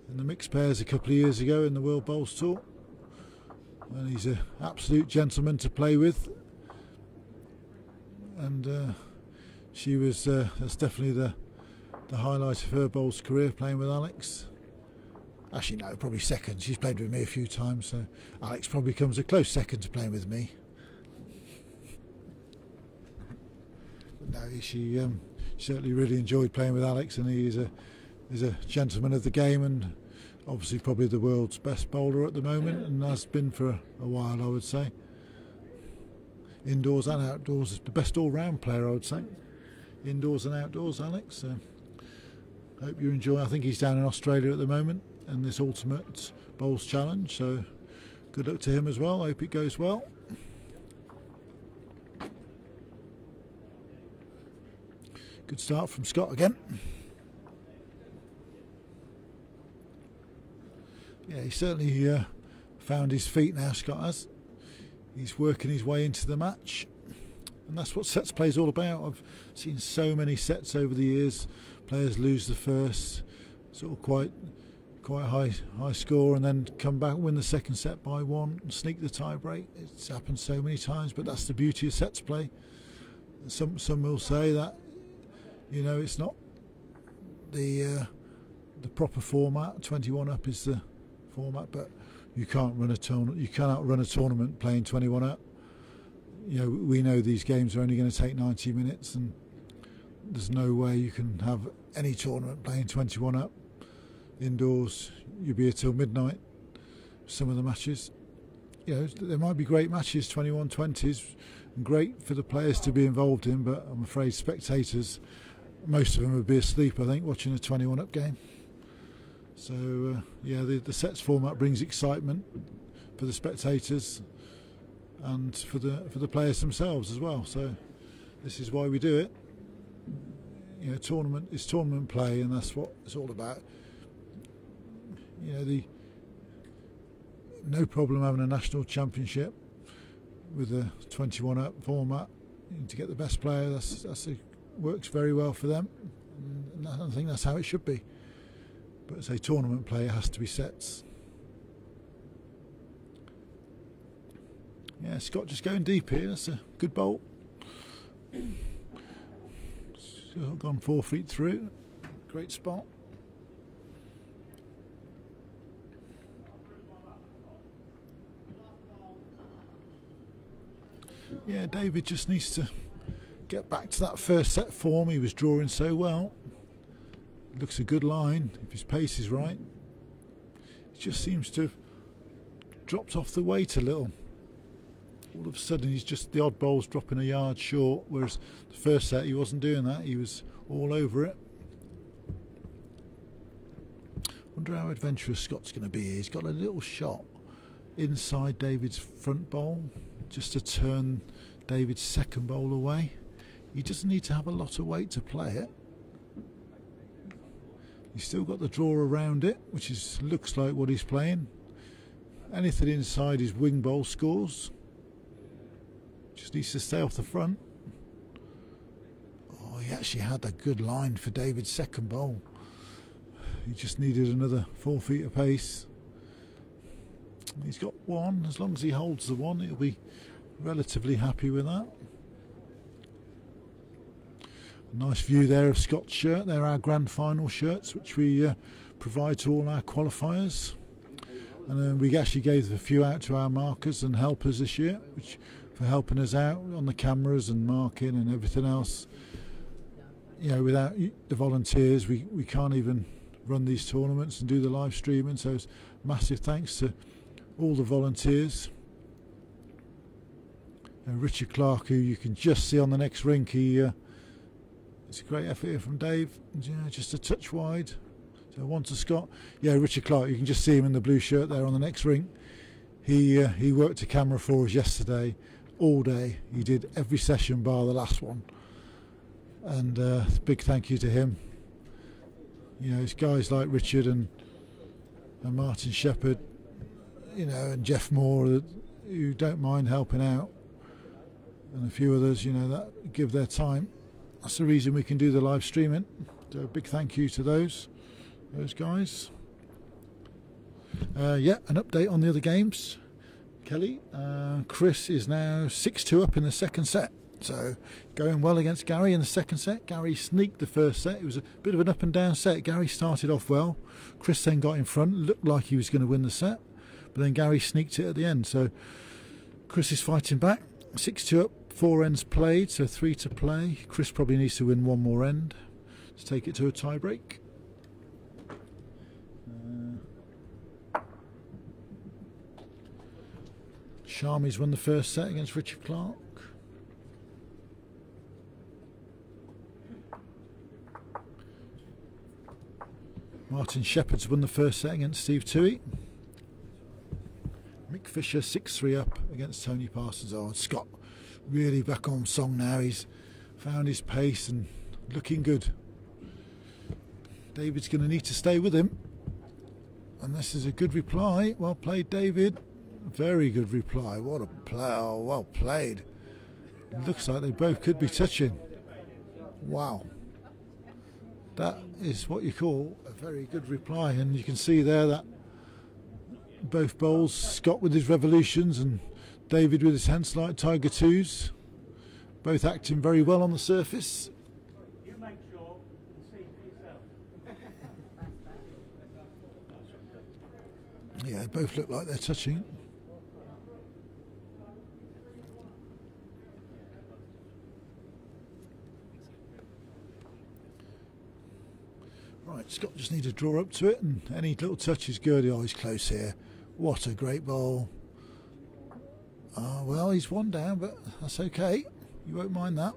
in the mixed pairs a couple of years ago in the World Bowls Tour, and he's an absolute gentleman to play with, and she was that's definitely the highlight of her bowls career, playing with Alex. Actually no, probably second. She's played with me a few times, so Alex probably comes a close second to playing with me. But no, she certainly really enjoyed playing with Alex, and he is a gentleman of the game, and obviously probably the world's best bowler at the moment, and has been for a while, I would say. Indoors and outdoors, the best all-round player, I would say. Indoors and outdoors, Alex. So hope you enjoy. I think he's down in Australia at the moment in this Ultimate Bowls Challenge, so good luck to him as well. Hope it goes well. Good start from Scott again. Yeah, he certainly found his feet now, Scott has. He's working his way into the match, and that's what sets play is all about. I've seen so many sets over the years. Players lose the first, sort of quite high score, and then come back, win the second set by 1, and sneak the tie break. It's happened so many times, but that's the beauty of sets play. Some will say that, you know, it's not the proper format. 21 up is the format, but you can't run a tournament. You cannot run a tournament playing 21 up. You know, we know these games are only going to take 90 minutes, and there's no way you can have any tournament playing 21 up indoors. You'll be here till midnight. Some of the matches, you know, there might be great matches, 21-20s, and great for the players to be involved in, but I'm afraid spectators, most of them would be asleep, I think, watching a 21 up game. So yeah, the sets format brings excitement for the spectators and for the players themselves as well. So this is why we do it. You know, tournament is tournament play, and that's what it's all about. You know, no problem having a national championship with a 21 up format. To get the best player, works very well for them, and I think that's how it should be. But as a tournament player, it has to be sets. Yeah, Scott just going deep here. That's a good bolt. Still gone 4 feet through. Great spot. Yeah, David just needs to get back to that first set form. He was drawing so well. Looks a good line if his pace is right. just seems to have dropped off the weight a little. All of a sudden he's just the odd bowl's dropping a yard short, whereas the first set he wasn't doing that, he was all over it. Wonder how adventurous Scott's going to be. He's got a little shot inside David's front bowl just to turn David's second bowl away. He doesn't need to have a lot of weight to play it. He's still got the draw around it, which looks like what he's playing. Anything inside his wing bowl scores. Just needs to stay off the front. Oh, he actually had a good line for David's second bowl. He just needed another 4 feet of pace. He's got one. As long as he holds the one, he'll be relatively happy with that. A nice view there of Scott's shirt. They're our grand final shirts, which we provide to all our qualifiers. And we actually gave a few out to our markers and helpers this year, which for helping us out on the cameras and marking and everything else. You know, without the volunteers, we can't even run these tournaments and do the live streaming. So it's massive thanks to all the volunteers. And Richard Clark, who you can just see on the next rink, it's a great effort here from Dave. Yeah, just a touch wide. So one to Scott. Yeah, Richard Clark, you can just see him in the blue shirt there on the next rink. He worked a camera for us yesterday all day. He did every session bar the last one. And big thank you to him. You know, it's guys like Richard and Martin Shepherd, you know, and Jeff Moore who don't mind helping out, and a few others, you know, that give their time. That's the reason we can do the live streaming. So a big thank you to those guys. Yeah, an update on the other games. Kelly, Chris is now 6-2 up in the second set. So going well against Gary in the second set. Gary sneaked the first set. It was a bit of an up and down set. Gary started off well. Chris then got in front. Looked like he was going to win the set. But then Gary sneaked it at the end. So Chris is fighting back. 6-2 up, 4 ends played. So 3 to play. Chris probably needs to win one more end to take it to a tie break. Sharmi's won the first set against Richard Clark. Martin Shepherd's won the first set against Steve Toohey. Mick Fisher 6-3 up against Tony Parsons. Oh, Scott really back on song now. He's found his pace and looking good. David's going to need to stay with him. And this is a good reply. Well played, David. Very good reply. What a play. Oh, well played. It looks like they both could be touching. Wow. That is what you call a very good reply. And you can see there that both bowls, Scott with his revolutions and David with his Henselite Tiger 2s, both acting very well on the surface. You make sure and see for yourself. Yeah, they both look like they're touching. Right, Scott just needs to draw up to it, and any little touch is good. Oh, he's close here. What a great bowl. Well, he's one down, but that's okay. You won't mind that.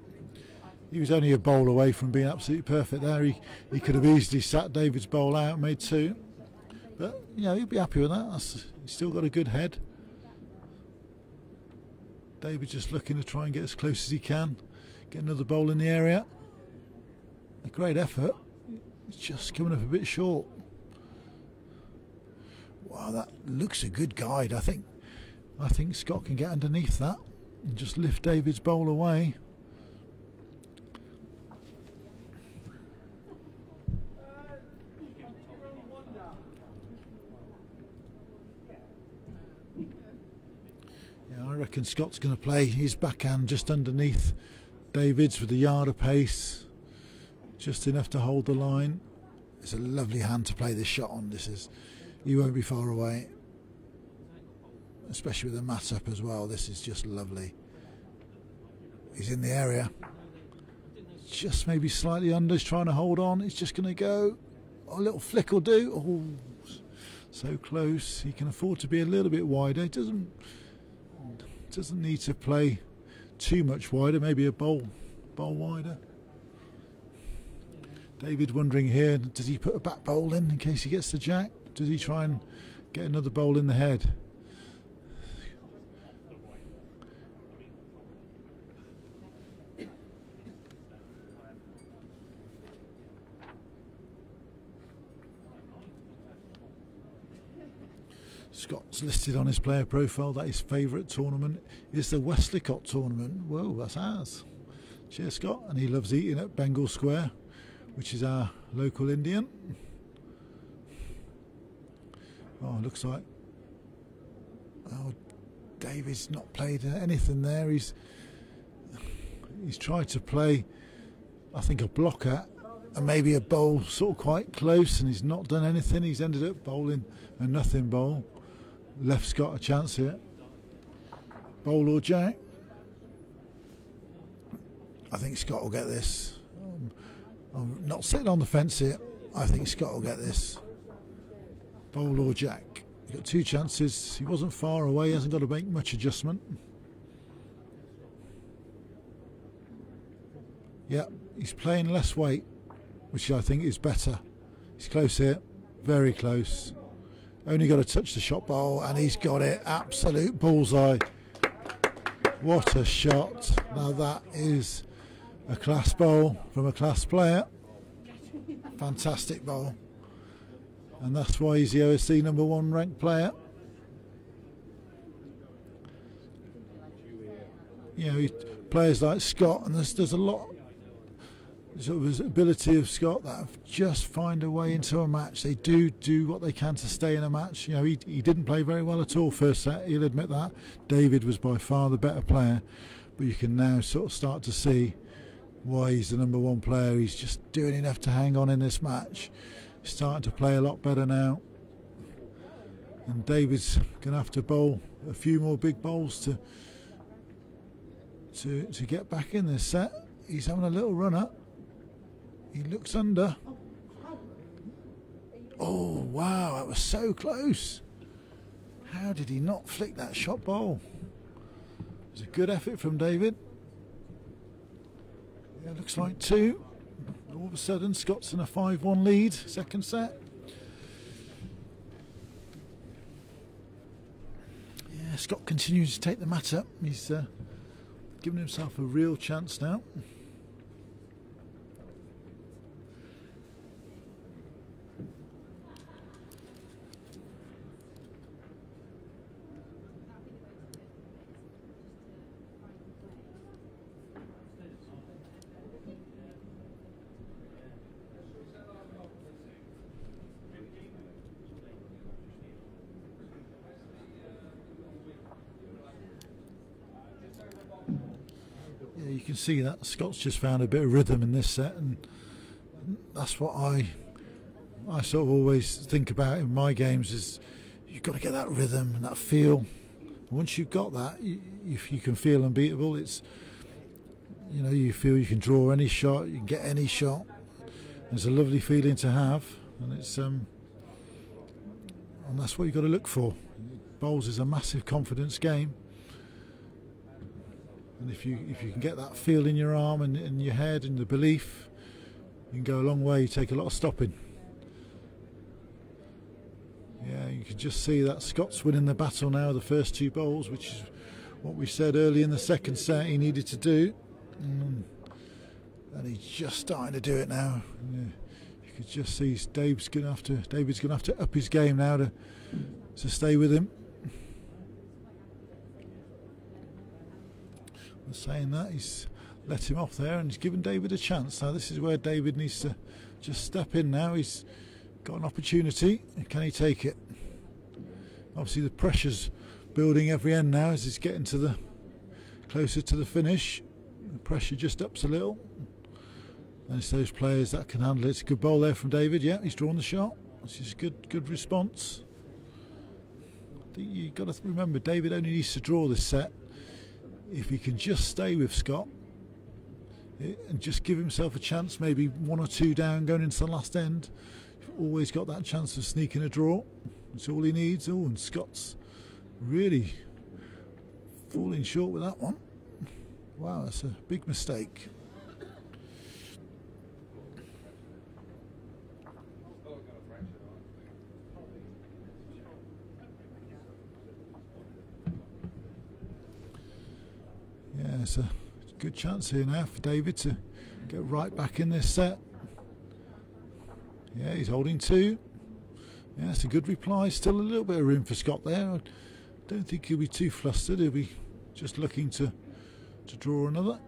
He was only a bowl away from being absolutely perfect there. He could have easily sat David's bowl out, made 2. But, you know, he'll be happy with that. He's still got a good head. David just looking to try and get as close as he can. Get another bowl in the area. A great effort. It's just coming up a bit short. Wow, that looks a good guide. I think Scott can get underneath that and just lift David's bowl away. Yeah, I reckon Scott's going to play his backhand just underneath David's with a yard of pace. Just enough to hold the line. It's a lovely hand to play this shot on. You won't be far away, especially with the mat up as well. This is just lovely. He's in the area, just maybe slightly under. He's trying to hold on. He's just going to go. A little flick will do. Oh, So close. He can afford to be a little bit wider. He doesn't need to play too much wider. Maybe a bowl wider. David wondering here, does he put a back bowl in case he gets the jack? Does he try and get another bowl in the head? Scott's listed on his player profile that his favourite tournament is the Westlicott tournament. Whoa, that's ours. Cheers, Scott. And he loves eating at Bengal Square, which is our local Indian. Oh, looks like David's not played anything there. He's tried to play, I think, a blocker and maybe a bowl sort of quite close, and he's not done anything. He's ended up bowling a nothing bowl. Left Scott a chance here. Bowl or jack? I think Scott will get this. I'm not sitting on the fence here. I think Scott will get this. Bowl or jack. He's got two chances. He wasn't far away. He hasn't got to make much adjustment. Yeah, he's playing less weight, which I think is better. He's close here. Very close. Only got to touch the shot bowl, and he's got it. Absolute bullseye. What a shot. Now that is a class bowl from a class player. Fantastic bowl. And that's why he's the OSC #1 ranked player. You know, players like Scott, and there's a lot sort of his ability of Scott that just find a way into a match. They do what they can to stay in a match. You know, he didn't play very well at all first set, he'll admit that. David was by far the better player, but you can now sort of start to see why he's the #1 player. He's just doing enough to hang on in this match. He's starting to play a lot better now, and David's going to have to bowl a few more big bowls to get back in this set. He's having a little run up. He looks under. Oh wow, that was so close. How did he not flick that shot bowl? It was a good effort from David. Yeah, looks like two. All of a sudden Scott's in a 5-1 lead, second set. Yeah, Scott continues to take the mat up. He's given himself a real chance now. You can see that Scott's just found a bit of rhythm in this set, and that's what I sort of always think about in my games, is you've got to get that rhythm and that feel. And once you've got that, if you can feel unbeatable, it's, you know, you feel you can draw any shot, you can get any shot. It's a lovely feeling to have, and it's and that's what you've got to look for. Bowls is a massive confidence game. And if you can get that feel in your arm and in your head and the belief, you can go a long way. You take a lot of stopping. Yeah, you can just see that Scott's winning the battle now, the first two bowls, which is what we said early in the second set he needed to do. And he's just starting to do it now. Yeah, you could just see David's going to have to up his game now to stay with him. Saying that, he's let him off there and he's given David a chance. Now this is where David needs to just step in now. He's got an opportunity. Can he take it? Obviously the pressure's building every end now as he's getting closer to the finish. The pressure just ups a little. And it's those players that can handle it. It's a good bowl there from David. Yeah, he's drawn the shot. This is a good response. I think you've got to remember, David only needs to draw this set. If he can just stay with Scott and just give himself a chance, maybe one or two down going into the last end, you've always got that chance of sneaking a draw. It's all he needs. Oh, and Scott's really falling short with that one. Wow, that's a big mistake. Yeah, it's a good chance here now for David to get right back in this set. Yeah, he's holding 2. Yeah, it's a good reply. Still a little bit of room for Scott there. I don't think he'll be too flustered. He'll be just looking to draw another.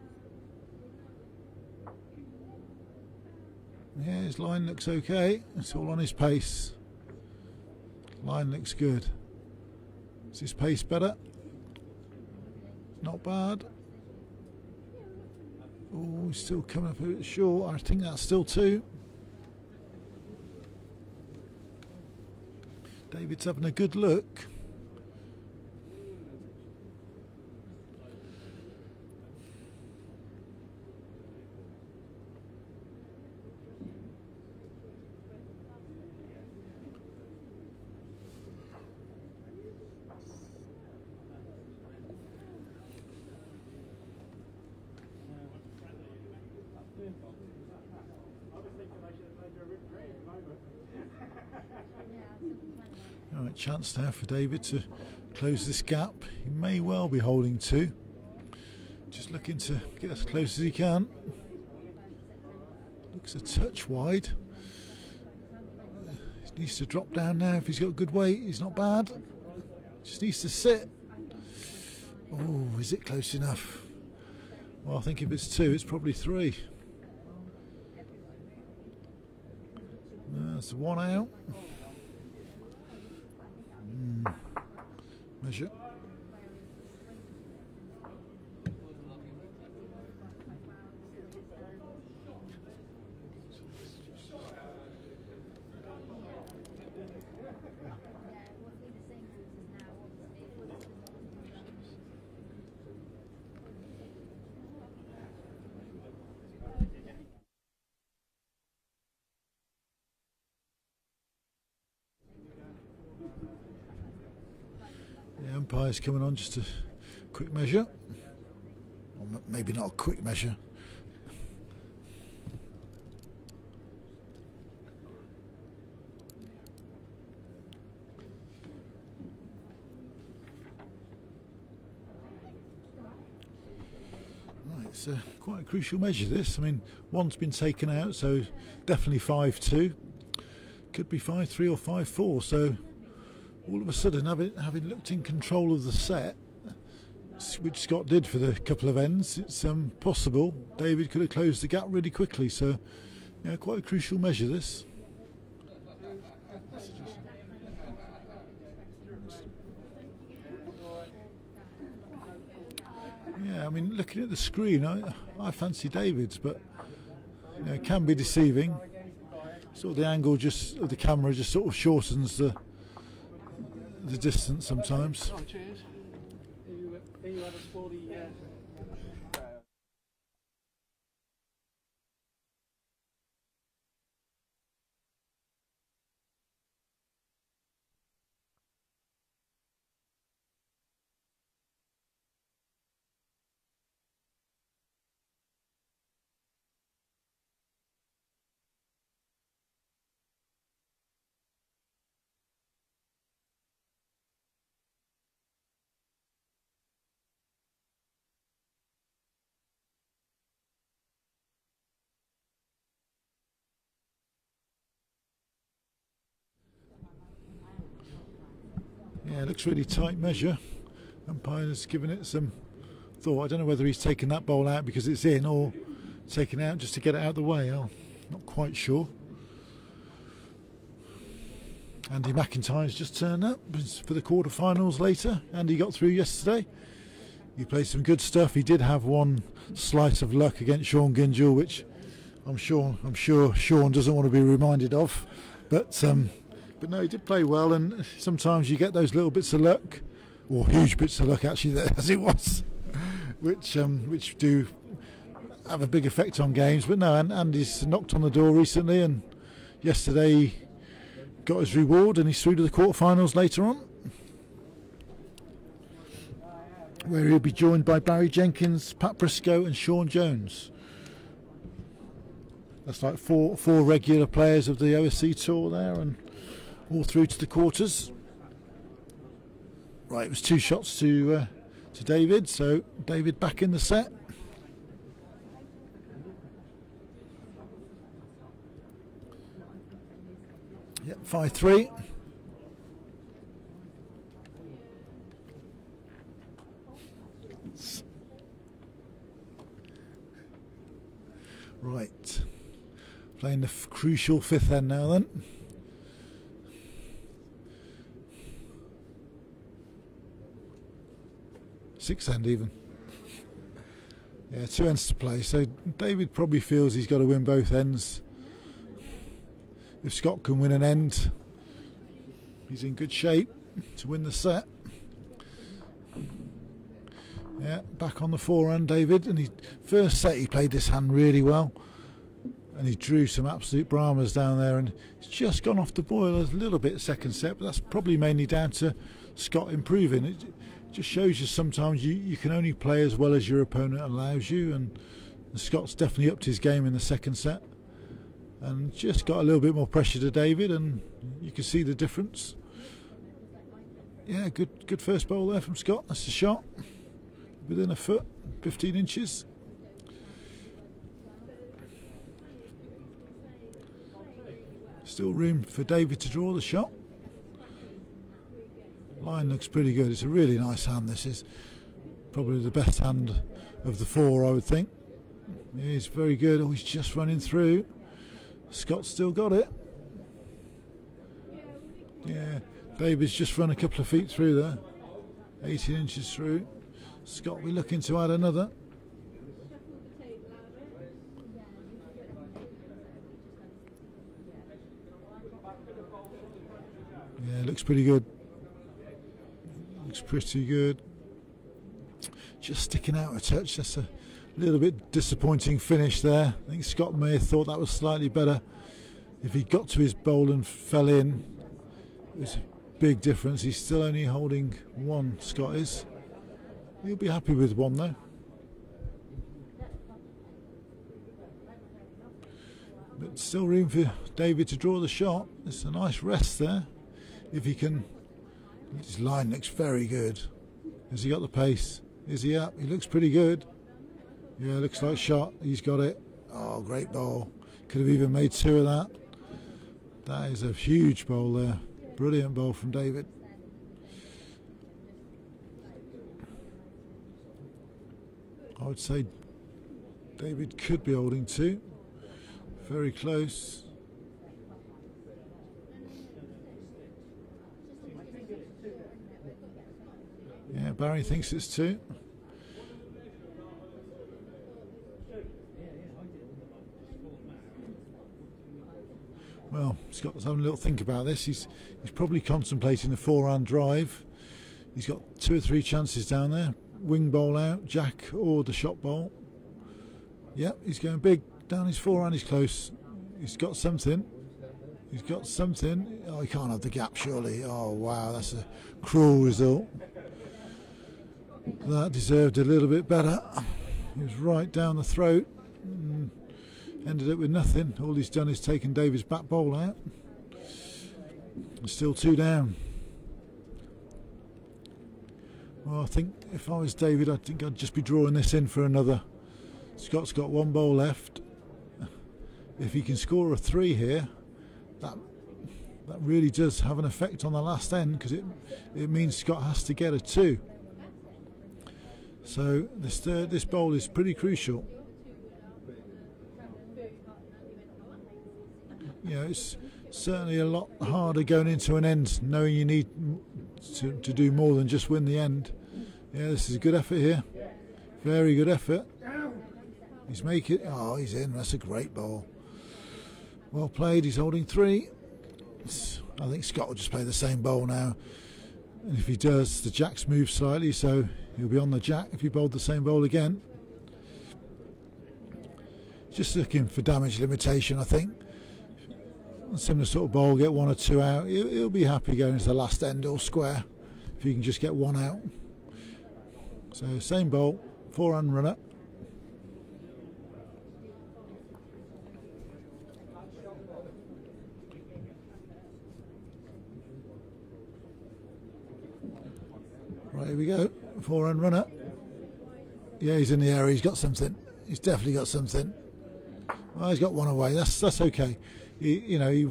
Yeah, his line looks okay. It's all on his pace. Line looks good. Is his pace better? Not bad. Oh, he's still coming up a bit short. I think that's still 2. David's having a good look. Alright, chance now for David to close this gap. He may well be holding 2. Just looking to get as close as he can. Looks a touch wide. He needs to drop down now if he's got good weight. He's not bad. Just needs to sit. Oh, is it close enough? Well, I think if it's 2, it's probably 3. That's 1 out. Measure. The umpire's coming on, just a quick measure. Or maybe not a quick measure. Right, it's quite a crucial measure, this. I mean, 1's been taken out, so definitely 5-2. Could be 5-3 or 5-4, so all of a sudden, having looked in control of the set, which Scott did for the couple of ends, it's possible David could have closed the gap really quickly. So, yeah, quite a crucial measure, this. Yeah, I mean, looking at the screen, I fancy David's, but you know, it can be deceiving. Sort of the angle of the camera just sort of shortens the distance sometimes. Oh, cheers. You have a sporty, Yeah, it looks really tight measure. Umpire's given it some thought. I don't know whether he's taken that bowl out because it's in or taken out just to get it out of the way. I'm not quite sure. Andy McIntyre's just turned up for the quarterfinals later. Andy got through yesterday. He played some good stuff. He did have one slice of luck against Sean Gingell, which I'm sure Sean doesn't want to be reminded of. But no, he did play well, and sometimes you get those little bits of luck, or huge bits of luck actually, as it was, which do have a big effect on games. But no, Andy's knocked on the door recently, and yesterday got his reward and he's through to the quarterfinals later on, where he'll be joined by Barry Jenkins, Pat Briscoe and Sean Jones. That's like four regular players of the OSC tour there, and all through to the quarters. Right, it was 2 shots to David, so David back in the set. Yep, 5-3. Right, playing the crucial 5th end now then. Sixth end even. Yeah, 2 ends to play, so David probably feels he's got to win both ends. If Scott can win an end, he's in good shape to win the set. Yeah, back on the forehand, David, and first set he played this hand really well, and he drew some absolute Brahmas down there, and he's just gone off the boil a little bit second set, but that's probably mainly down to Scott improving. It just shows you sometimes you can only play as well as your opponent allows you, and Scott's definitely upped his game in the second set and just got a little bit more pressure to David, and you can see the difference. Yeah, good first bowl there from Scott. That's the shot within a foot, 15 inches. Still room for David to draw the shot. Line looks pretty good. It's a really nice hand. This is probably the best hand of the 4, I would think. He's very good. Oh, he's just running through. Scott's still got it. Yeah, David's just run a couple of feet through there. 18 inches through. Scott will be looking to add another. Yeah, looks pretty good. Looks pretty good. Just sticking out a touch. That's a little bit disappointing finish there. I think Scott may have thought that was slightly better. If he got to his bowl and fell in, it was a big difference. He's still only holding 1, Scott is. He'll be happy with 1 though. But still room for David to draw the shot. It's a nice rest there. If he can, his line looks very good. Has he got the pace? Is he up? He looks pretty good. Yeah, looks like shot. He's got it. Oh, great bowl. Could have even made 2 of that. That is a huge bowl there. Brilliant bowl from David. I would say David could be holding 2. Very close. Yeah, Barry thinks it's 2. Well, Scott's having a little think about this. He's probably contemplating the forehand drive. He's got 2 or 3 chances down there. Wing bowl out, jack or the shot bowl. Yep, he's going big. Down his forehand, he's close. He's got something. He's got something. Oh, he can't have the gap, surely. Oh, wow, that's a cruel result. That deserved a little bit better. He was right down the throat. Ended up with nothing. All he's done is taken David's back bowl out. Still 2 down. Well, I think if I was David, I think I'd just be drawing this in for another. Scott's got 1 bowl left. If he can score a 3 here, that really does have an effect on the last end, because it means Scott has to get a 2. So this bowl is pretty crucial. You know, it's certainly a lot harder going into an end knowing you need to do more than just win the end. Yeah, this is a good effort here. Very good effort. He's making it. Oh, he's in. That's a great ball. Well played. He's holding 3. I think Scott will just play the same bowl now. And if he does, the jacks move slightly, so he'll be on the jack if he bowled the same bowl again. Just looking for damage limitation, I think. similar sort of bowl, get 1 or 2 out. He'll be happy going to the last end or square if he can just get 1 out. So same bowl, 4-hand runner. Right, here we go, 4-hand runner. Yeah, he's in the area, he's got something. He's definitely got something. Well, he's got 1 away, that's okay. He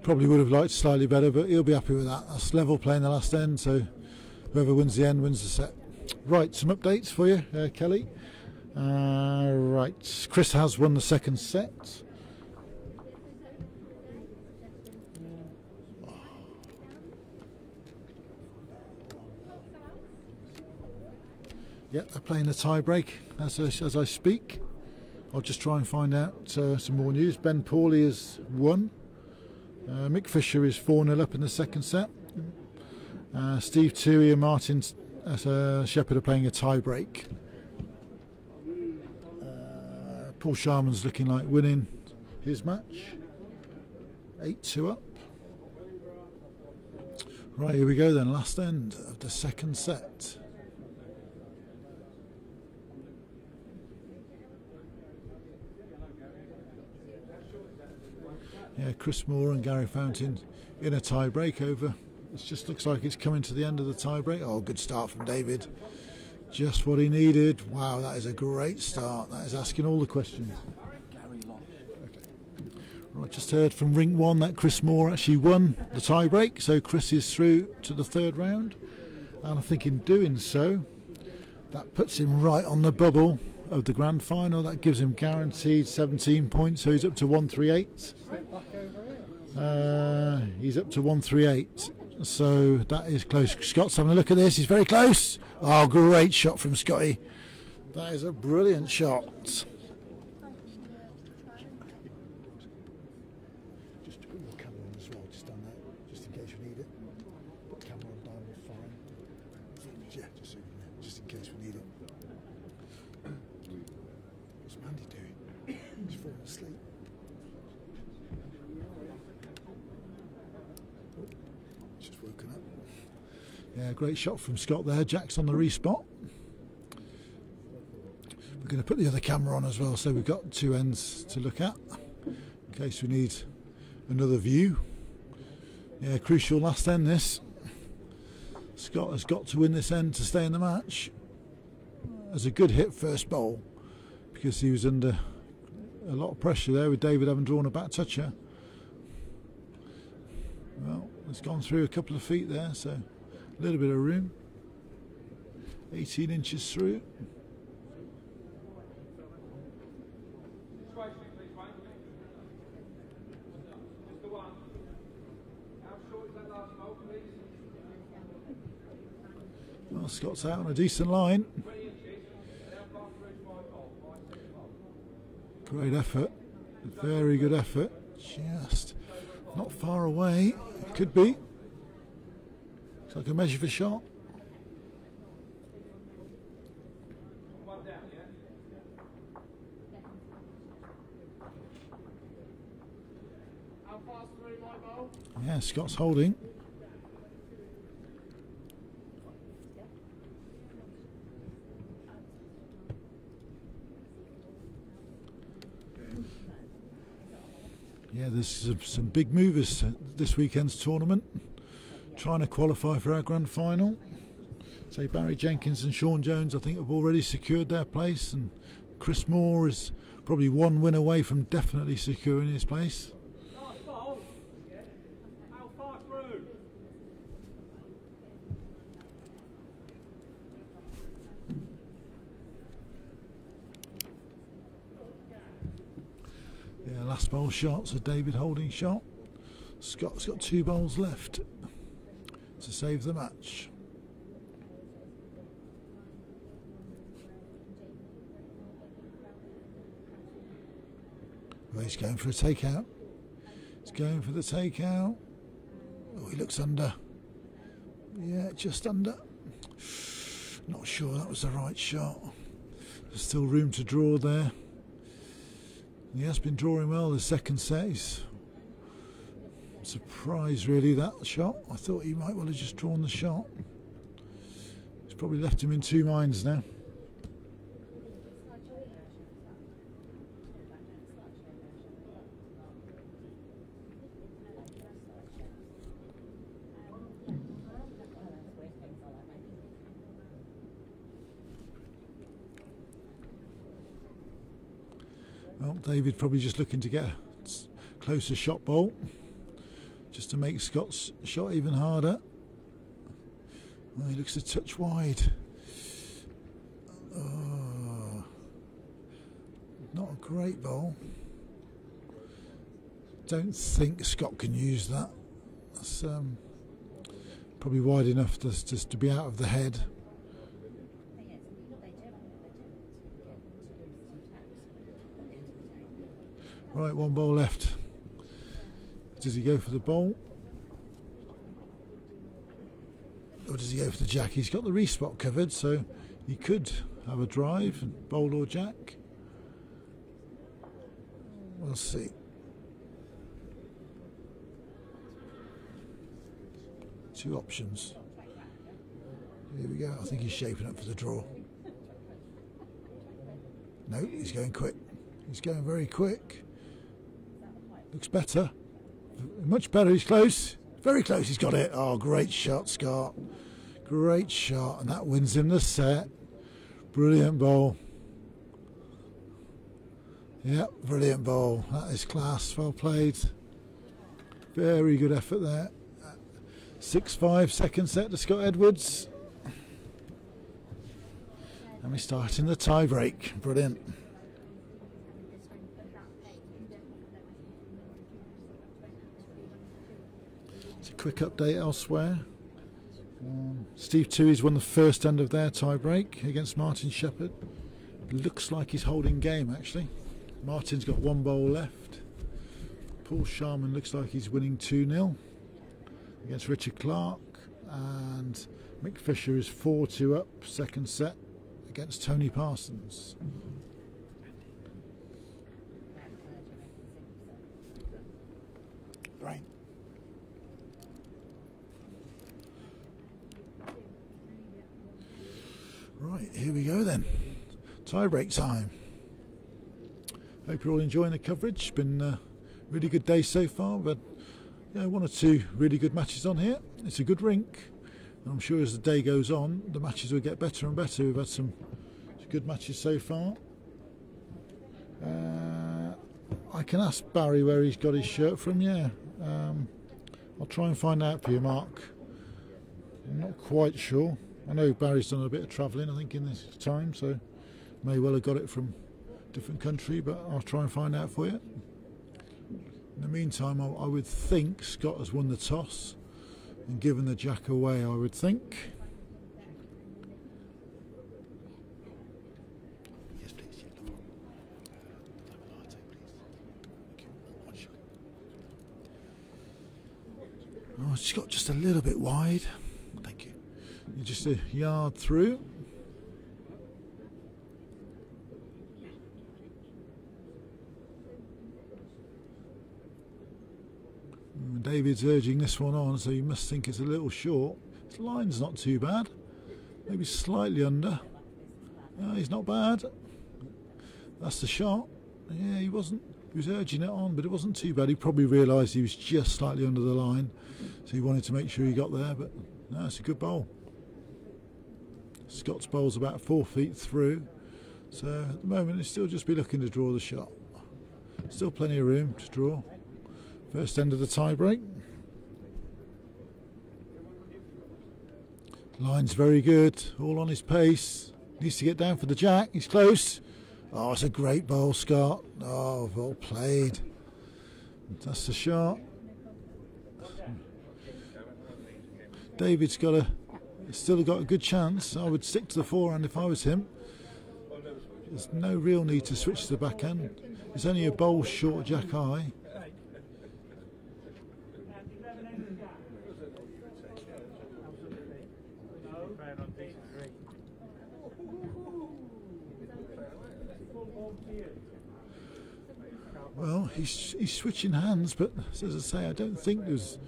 probably would have liked slightly better, but he'll be happy with that. That's level playing the last end, so whoever wins the end wins the set. Right, some updates for you, Kelly. Right, Chris has won the second set. Yep, they're playing the tie break as I speak. I'll just try and find out some more news. Ben Pauly has won. Mick Fisher is 4-0 up in the second set. Steve Toohey and Martin Shepherd are playing a tie break. Paul Sharman's looking like winning his match. 8-2 up. Right, here we go then, last end of the second set. Yeah, Chris Moore and Gary Fountain in a tie break over. It just looks like it's coming to the end of the tie break. Oh, good start from David. Just what he needed. Wow, that is a great start. That is asking all the questions. Okay. Right, just heard from Rink 1 that Chris Moore actually won the tie break. So Chris is through to the 3rd round. And I think in doing so, that puts him right on the bubble of the grand final. That gives him guaranteed 17 points, so he's up to 138. He's up to 138, so that is close. Scott's having a look at this. He's very close. Oh, great shot from Scotty. That is a brilliant shot. Just to put your camera on as well, just on that, just in case you need it. Put the camera on down with fine. Yeah, just in case we need it. What's Mandy doing? He's falling asleep. Oh, just woken up. Yeah, great shot from Scott there. Jack's on the respot. We're going to put the other camera on as well, so we've got 2 ends to look at in case we need another view. Yeah, crucial last end this. Scott has got to win this end to stay in the match. As a good hit first bowl, because he was under a lot of pressure there with David having drawn a back toucher. Well, it's gone through a couple of feet there, so a little bit of room. 18 inches through. Well, Scott's out on a decent line. Great effort, very good effort. Just not far away. Could be. Looks like a measure for shot. Yeah, Scott's holding. Yeah, there's some big movers this weekend's tournament, trying to qualify for our grand final. Say Barry Jenkins and Sean Jones, I think, have already secured their place, and Chris Moore is probably 1 win away from definitely securing his place. Yeah, last bowl shot, so David holding shot. Scott's got 2 bowls left to save the match. Well, he's going for a takeout. He's going for the takeout. Oh, he looks under. Yeah, just under. Not sure that was the right shot. There's still room to draw there. He has been drawing well the second set. He's Surprised really, that shot. I thought he might well have just drawn the shot. It's probably left him in two minds now. Well, David probably just looking to get a closer shot bowl, just to make Scott's shot even harder. Oh, he looks a touch wide. Oh, not a great bowl. Don't think Scott can use that. That's probably wide enough just to be out of the head. Right, one bowl left. Does he go for the bowl? Or does he go for the jack? He's got the respot covered, so he could have a drive, bowl or jack. We'll see. Two options. Here we go. I think he's shaping up for the draw. No, he's going quick. He's going very quick. Looks better. Much better. He's close. Very close. He's got it. Oh, great shot, Scott. Great shot. And that wins him the set. Brilliant bowl. Yep, brilliant bowl. That is class. Well played. Very good effort there. 6-5, second set to Scott Edwards. And we start in the tie break. Brilliant. Quick update elsewhere. Steve Toohey's won the first end of their tie break against Martin Shepherd. Looks like he's holding game actually. Martin's got one bowl left. Paul Sharman looks like he's winning 2-0 against Richard Clark, and Mick Fisher is 4-2 up second set against Tony Parsons. Right. Right, here we go then. Tie break time. Hope you're all enjoying the coverage. Been a really good day so far, but yeah, one or two really good matches on here. It's a good rink, and I'm sure as the day goes on, the matches will get better and better. We've had some good matches so far. I can ask Barry where he's got his shirt from. Yeah, I'll try and find out for you, Mark. I'm not quite sure. I know Barry's done a bit of travelling, I think, in this time, so may well have got it from a different country, but I'll try and find out for you. In the meantime, I would think Scott has won the toss and given the jack away, I would think. Yes, please. Oh, it's got just a little bit wide. Thank you. You're just a yard through. David's urging this one on, so you must think it's a little short. His line's not too bad. Maybe slightly under. No, he's not bad. That's the shot. Yeah, he was urging it on, but it wasn't too bad. He probably realised he was just slightly under the line, so he wanted to make sure he got there, but no, it's a good bowl. Scott's bowl's about 4 feet through, so at the moment he'll still just be looking to draw the shot. Still plenty of room to draw. First end of the tie break. Line's very good, all on his pace. Needs to get down for the jack, he's close. Oh, it's a great bowl, Scott. Oh, well played. That's the shot. David's still got a good chance. I would stick to the forehand if I was him. There's no real need to switch to the backhand. It's only a bowl short jack high. Well, he's switching hands, but as I say, I don't think there's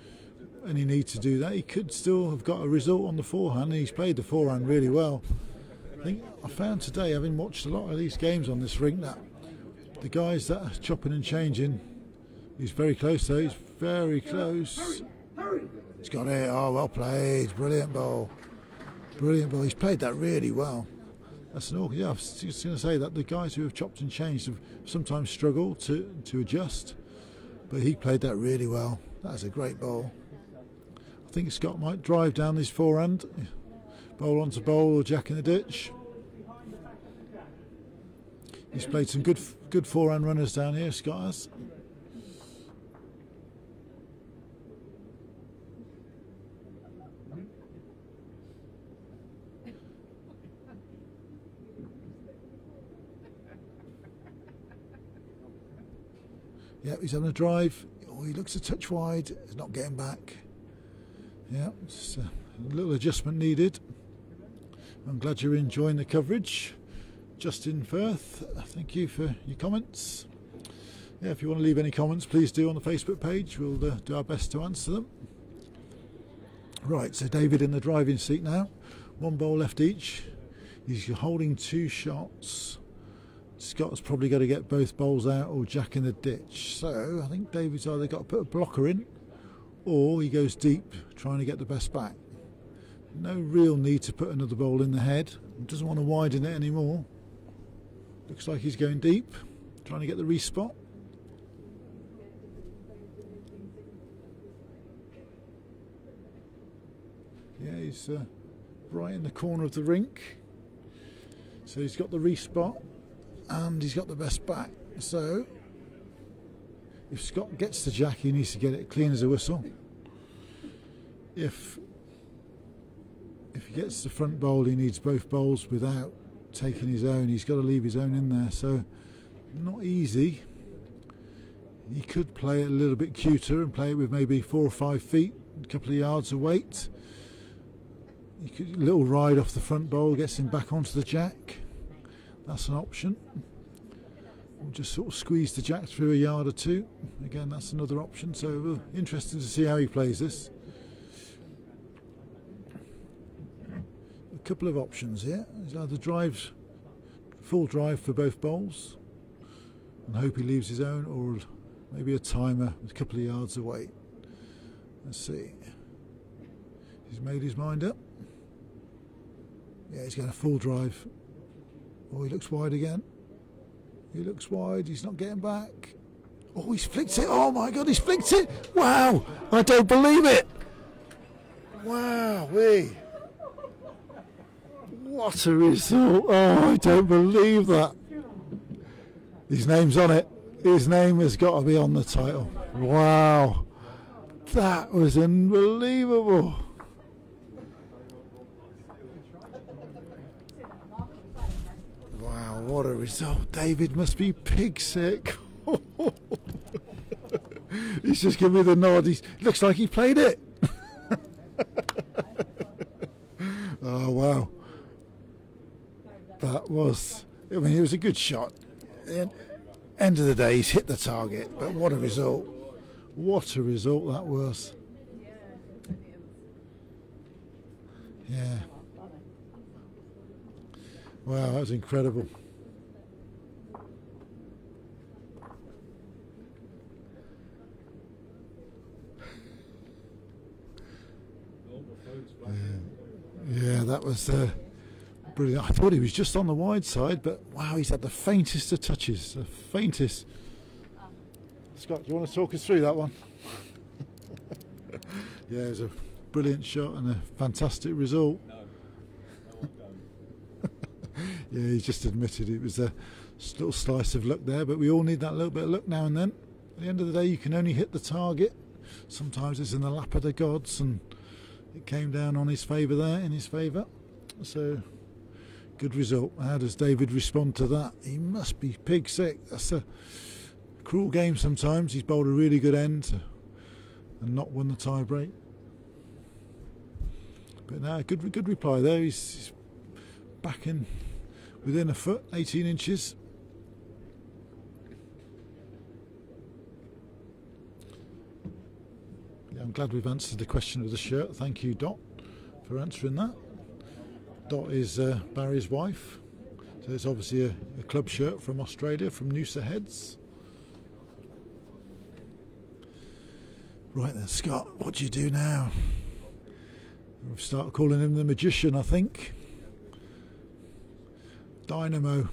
any need to do that. He could still have got a result on the forehand, and he's played the forehand really well. I think I found today, having watched a lot of these games on this rink, that the guys that are chopping and changing, he's very close though, he's very close. He's got it, oh well played, brilliant ball. Brilliant ball, he's played that really well. That's an awkward, yeah, I was just going to say that the guys who have chopped and changed have sometimes struggled to adjust, but he played that really well. That's a great ball. I think Scott might drive down his forehand, bowl onto bowl or jack in the ditch. He's played some good forehand runners down here, Scott has. Yeah, he's having a drive. Oh, he looks a touch wide. He's not getting back. Yeah, just a little adjustment needed. I'm glad you're enjoying the coverage. Justin Firth, thank you for your comments. Yeah, if you want to leave any comments, please do on the Facebook page. We'll do our best to answer them. Right, so David in the driving seat now. One bowl left each. He's holding 2 shots. Scott's probably got to get both bowls out or jack in the ditch. So I think David's either got to put a blocker in or he goes deep trying to get the best back. No real need to put another bowl in the head. He doesn't want to widen it anymore. Looks like he's going deep, trying to get the respot. Yeah, he's right in the corner of the rink. So he's got the respot. And he's got the best back. So if Scott gets the jack, he needs to get it clean as a whistle. If he gets the front bowl, he needs both bowls without taking his own. He's got to leave his own in there. So not easy. He could play it a little bit cuter and play it with maybe 4 or 5 feet, a couple of yards of weight. He could, a little ride off the front bowl gets him back onto the jack. That's an option. We'll just sort of squeeze the jack through a yard or 2. Again, that's another option. So interesting to see how he plays this. A couple of options here. He's either drives full drive for both bowls and hope he leaves his own, or maybe a timer a couple of yards away. Let's see. He's made his mind up. Yeah, he's going a full drive. Oh, he looks wide again. He looks wide. He's not getting back. Oh, he's flicked it. Oh, my God, he's flicked it. Wow. I don't believe it. Wow. What a result. Oh, I don't believe that. His name's on it. His name has got to be on the title. Wow. That was unbelievable. What a result. David must be pig sick. He's just giving me the nod. He looks like he played it. Oh, wow. That was, I mean, it was a good shot. End of the day, he's hit the target. But what a result. What a result that was. Yeah. Wow, that was incredible. Yeah, that was brilliant. I thought he was just on the wide side, but wow, he's had the faintest of touches. The faintest. Scott, do you want to talk us through that one? Yeah, it was a brilliant shot and a fantastic result. Yeah, he's just admitted it was a little slice of luck there, but we all need that little bit of luck now and then. At the end of the day, you can only hit the target. Sometimes it's in the lap of the gods, and it came down on his favour there, in his favour. So, good result. How does David respond to that? He must be pig sick. That's a cruel game sometimes. He's bowled a really good end and not won the tie break. But now, good reply there. He's back in within a foot, 18 inches. I'm glad we've answered the question of the shirt. Thank you, Dot, for answering that. Dot is Barry's wife, so it's obviously a club shirt from Australia, from Noosa Heads. Right then, Scott, what do you do now? We'll start calling him the magician, I think. Dynamo.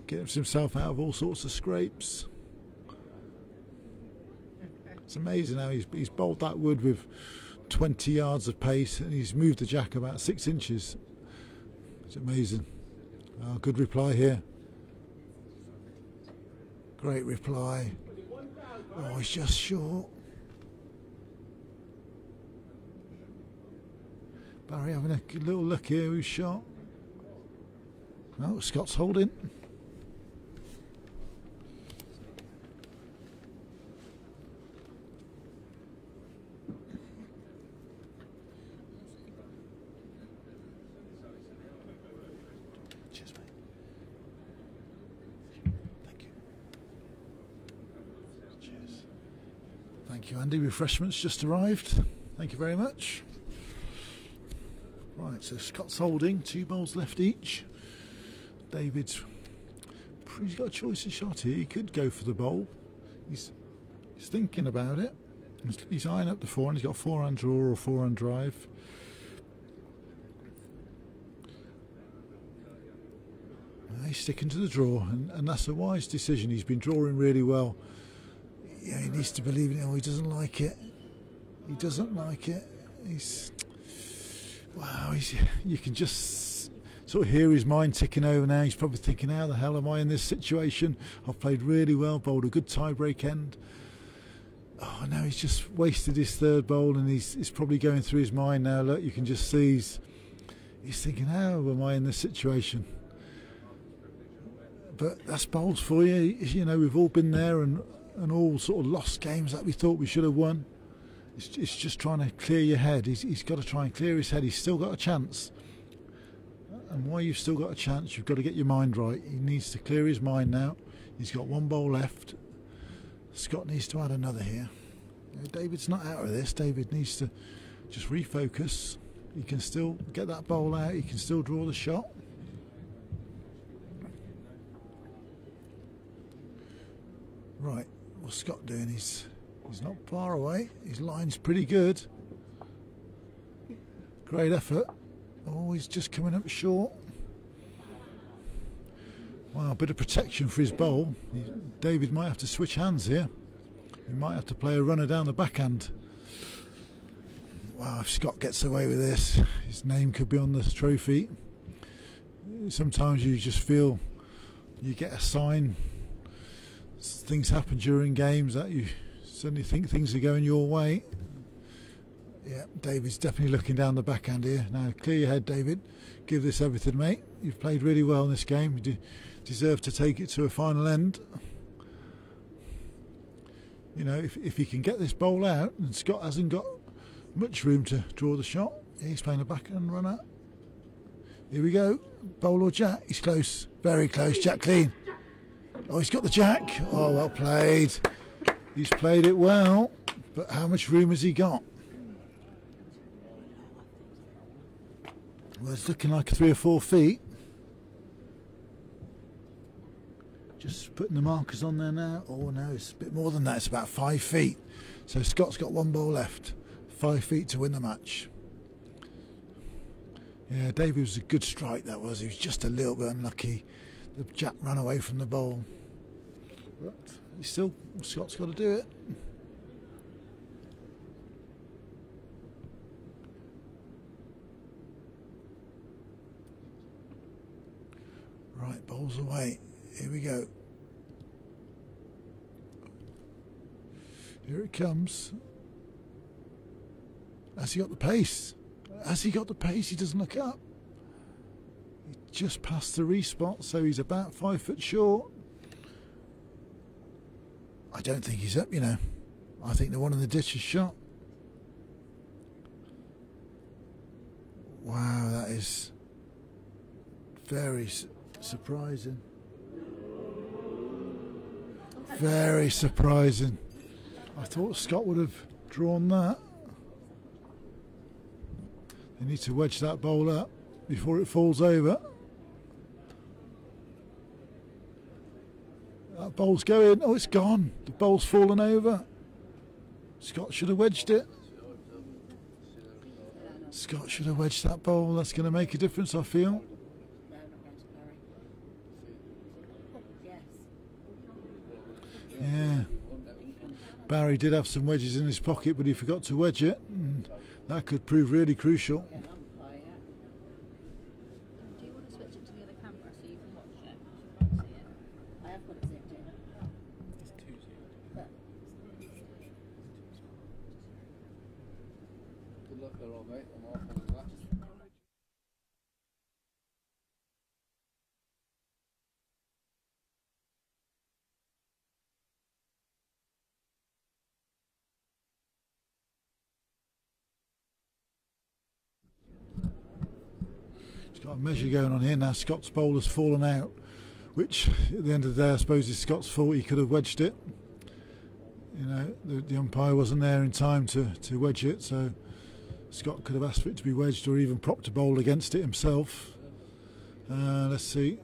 Gets himself out of all sorts of scrapes. It's amazing how he's bowled that wood with 20 yards of pace, and he's moved the jack about 6 inches. It's amazing. Oh, good reply here. Great reply. Oh, he's just short. Barry having a good little look here who's shot. Oh, Scott's holding. Cheers, mate. Thank you. Cheers. Thank you, Andy. Refreshments just arrived. Thank you very much. Right, so Scott's holding, 2 bowls left each. David's, he's got a choice of shot here. He could go for the bowl. He's thinking about it. He's eyeing up the forehand. He's got a forehand draw or a forehand drive. He's sticking to the draw, and that's a wise decision. He's been drawing really well. Yeah, he needs to believe in it. Oh, he doesn't like it. He doesn't like it. Wow, you can just sort of hear his mind ticking over now. He's probably thinking, how the hell am I in this situation? I've played really well, bowled a good tie-break end. Oh, now he's just wasted his 3rd bowl, and he's probably going through his mind now. Look, you can just see he's thinking, how am I in this situation? But that's bowls for you. You know, we've all been there and all sort of lost games that we thought we should have won. It's just trying to clear your head. He's got to try and clear his head. He's still got a chance. And while you've still got a chance, you've got to get your mind right. He needs to clear his mind now. He's got 1 bowl left. Scott needs to add another here. David's not out of this. David needs to just refocus. He can still get that bowl out. He can still draw the shot. Right, what's Scott doing? He's not far away. His line's pretty good. Great effort. Oh, he's just coming up short. Wow, a bit of protection for his bowl. David might have to switch hands here. He might have to play a runner down the backhand. Wow, if Scott gets away with this, his name could be on the trophy. Sometimes you just feel you get a sign. Things happen during games that you suddenly think things are going your way. Yeah, David's definitely looking down the backhand here. Now, clear your head, David. Give this everything, mate. You've played really well in this game. You deserve to take it to a final end. You know, if he can get this bowl out, and Scott hasn't got much room to draw the shot. He's playing a backhand runner. Here we go. Bowl or jack? He's close. Very close. Jack clean. Oh, he's got the jack. Oh, well played. He's played it well. But how much room has he got? Well, it's looking like 3 or 4 feet. Just putting the markers on there now. Oh no, it's a bit more than that. It's about 5 feet. So Scott's got 1 ball left. 5 feet to win the match. Yeah, David was a good strike, that was. He was just a little bit unlucky. The jack ran away from the bowl. But Scott's got to do it. Right, bowls away. Here we go. Here it comes. Has he got the pace? Has he got the pace? He doesn't look up. He just passed the respot, so he's about 5 foot short. I don't think he's up, you know. I think the one in the ditch is shot. Wow, that is very surprising. Very surprising. I thought Scott would have drawn that. They need to wedge that bowl up before it falls over. That bowl's going. Oh, it's gone. The bowl's fallen over. Scott should have wedged it. Scott should have wedged that bowl. That's going to make a difference, I feel. Yeah. Barry did have some wedges in his pocket, but he forgot to wedge it. And that could prove really crucial. Do you want to switch it to the other camera so you can watch it? You can't see it. I have got it zipped in. It's too zipped. Good luck there, old mate. I'm off on that. Got a measure going on here now. Scott's bowl has fallen out, which at the end of the day I suppose is Scott's fault. He could have wedged it. You know, the umpire wasn't there in time to wedge it, so Scott could have asked for it to be wedged or even propped a bowl against it himself. Let's see.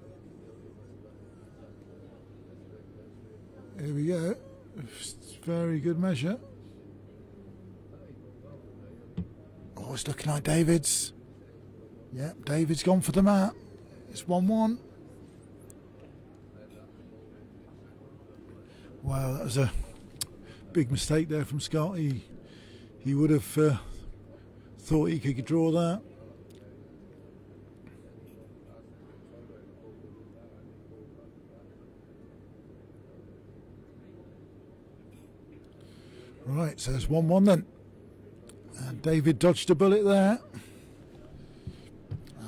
Here we go. Very good measure. Oh, it's looking like David's. Yeah, David's gone for the mat. It's 1-1. Wow, that was a big mistake there from Scott. He would have thought he could draw that. Right, so it's 1-1 then. And David dodged a bullet there.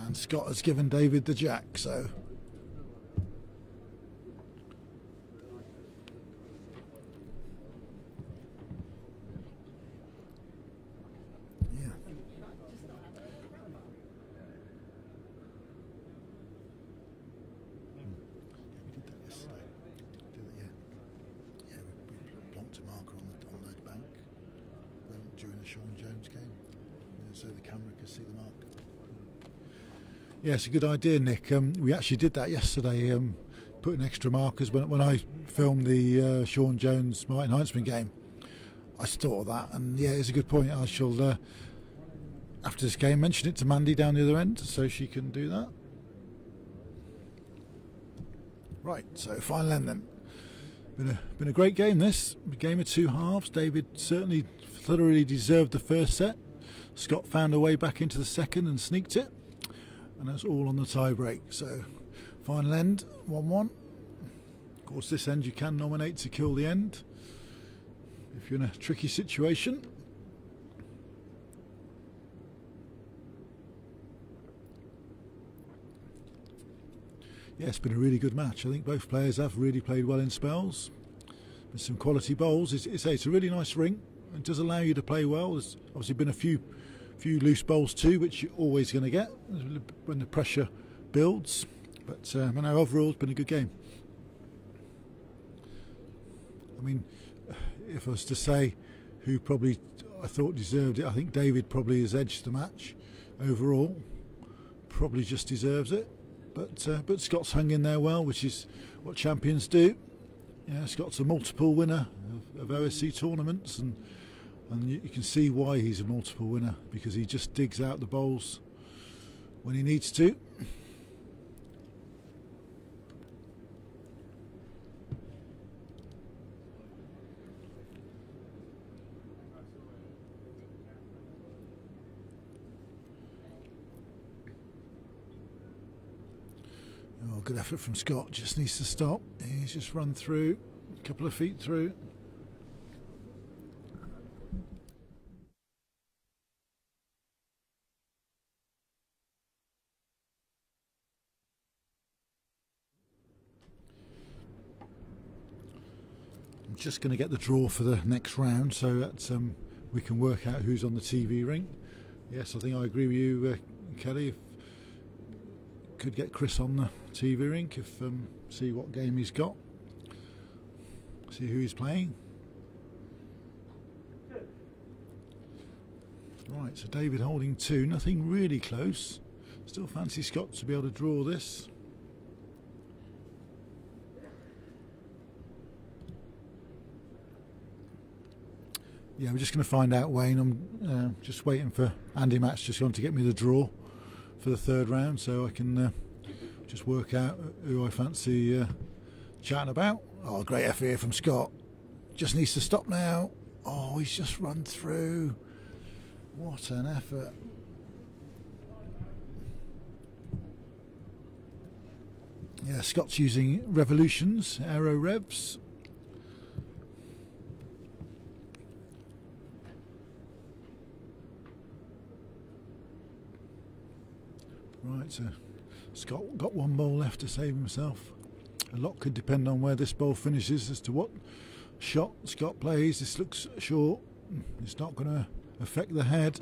And Scott has given David the jack, so yeah. We did that yesterday. Yeah, we plonked a marker on the bank during the Sean Jones game, so the camera could see the mark. Yeah, it's a good idea, Nick. We actually did that yesterday, putting extra markers. When I filmed the Sean Jones Martin Heinzman game, I thought of that, and yeah, it's a good point. I shall, after this game, mention it to Mandy down the other end so she can do that. Right, so final end then. Been a great game, this. A game of two halves. David certainly thoroughly deserved the first set. Scott found a way back into the second and sneaked it. And that's all on the tie break. So final end 1-1. Of course, this end you can nominate to kill the end if you're in a tricky situation. Yeah, it's been a really good match. I think both players have really played well in spells. With some quality bowls. It's a really nice ring. It does allow you to play well. There's obviously been a few loose bowls too, which you're always going to get when the pressure builds. But I know overall it's been a good game. I mean, if I was to say who probably I thought deserved it, I think David probably has edged the match overall. Probably just deserves it. But Scott's hung in there well, which is what champions do. Yeah, Scott's a multiple winner of OSC tournaments, and you can see why he's a multiple winner, because he just digs out the bowls when he needs to. Oh, good effort from Scott. Just needs to stop. He's just run through, a couple of feet through. I'm just going to get the draw for the next round so that we can work out who's on the TV ring. Yes, I think I agree with you, Kelly. Could get Chris on the TV ring if see what game he's got, see who he's playing. Right, so David holding 2, nothing really close. Still fancy Scott to be able to draw this. Yeah, we're just going to find out, Wayne. I'm just waiting for Andy Matt's just going to get me the draw for the 3rd round, so I can just work out who I fancy chatting about. Oh, great effort here from Scott. Just needs to stop now. Oh, he's just run through. What an effort. Yeah, Scott's using Revolutions, Aero Revs. Right, so Scott got 1 bowl left to save himself. A lot could depend on where this bowl finishes as to what shot Scott plays. This looks short. It's not going to affect the head.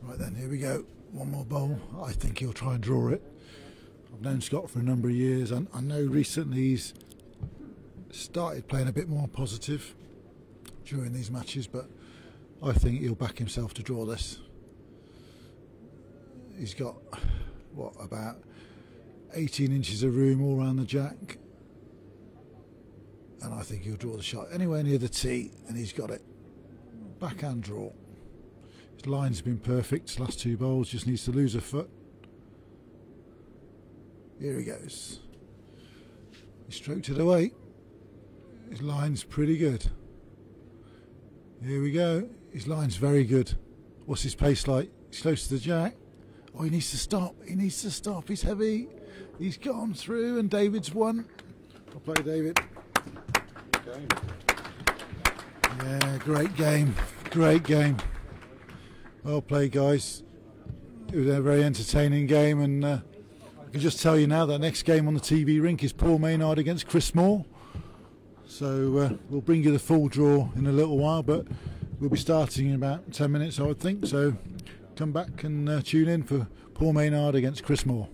Right then, here we go. 1 more bowl. I think he'll try and draw it. I've known Scott for a number of years, and I know recently he's started playing a bit more positive during these matches, but I think he'll back himself to draw this. He's got, what, about 18 inches of room all around the jack, and I think he'll draw the shot anywhere near the tee, and he's got it. Backhand draw. His line's been perfect, last 2 bowls, just needs to lose a foot. Here he goes. He stroked it away. His line's pretty good. Here we go. His line's very good. What's his pace like? He's close to the jack. Oh, he needs to stop. He needs to stop. He's heavy. He's gone through, and David's won. I'll play David. Yeah, great game. Great game. Well played, guys. It was a very entertaining game, and I can just tell you now that next game on the TV rink is Paul Maynard against Chris Moore. So we'll bring you the full draw in a little while, but we'll be starting in about 10 minutes, I would think. So come back and tune in for Paul Maynard against Chris Moore.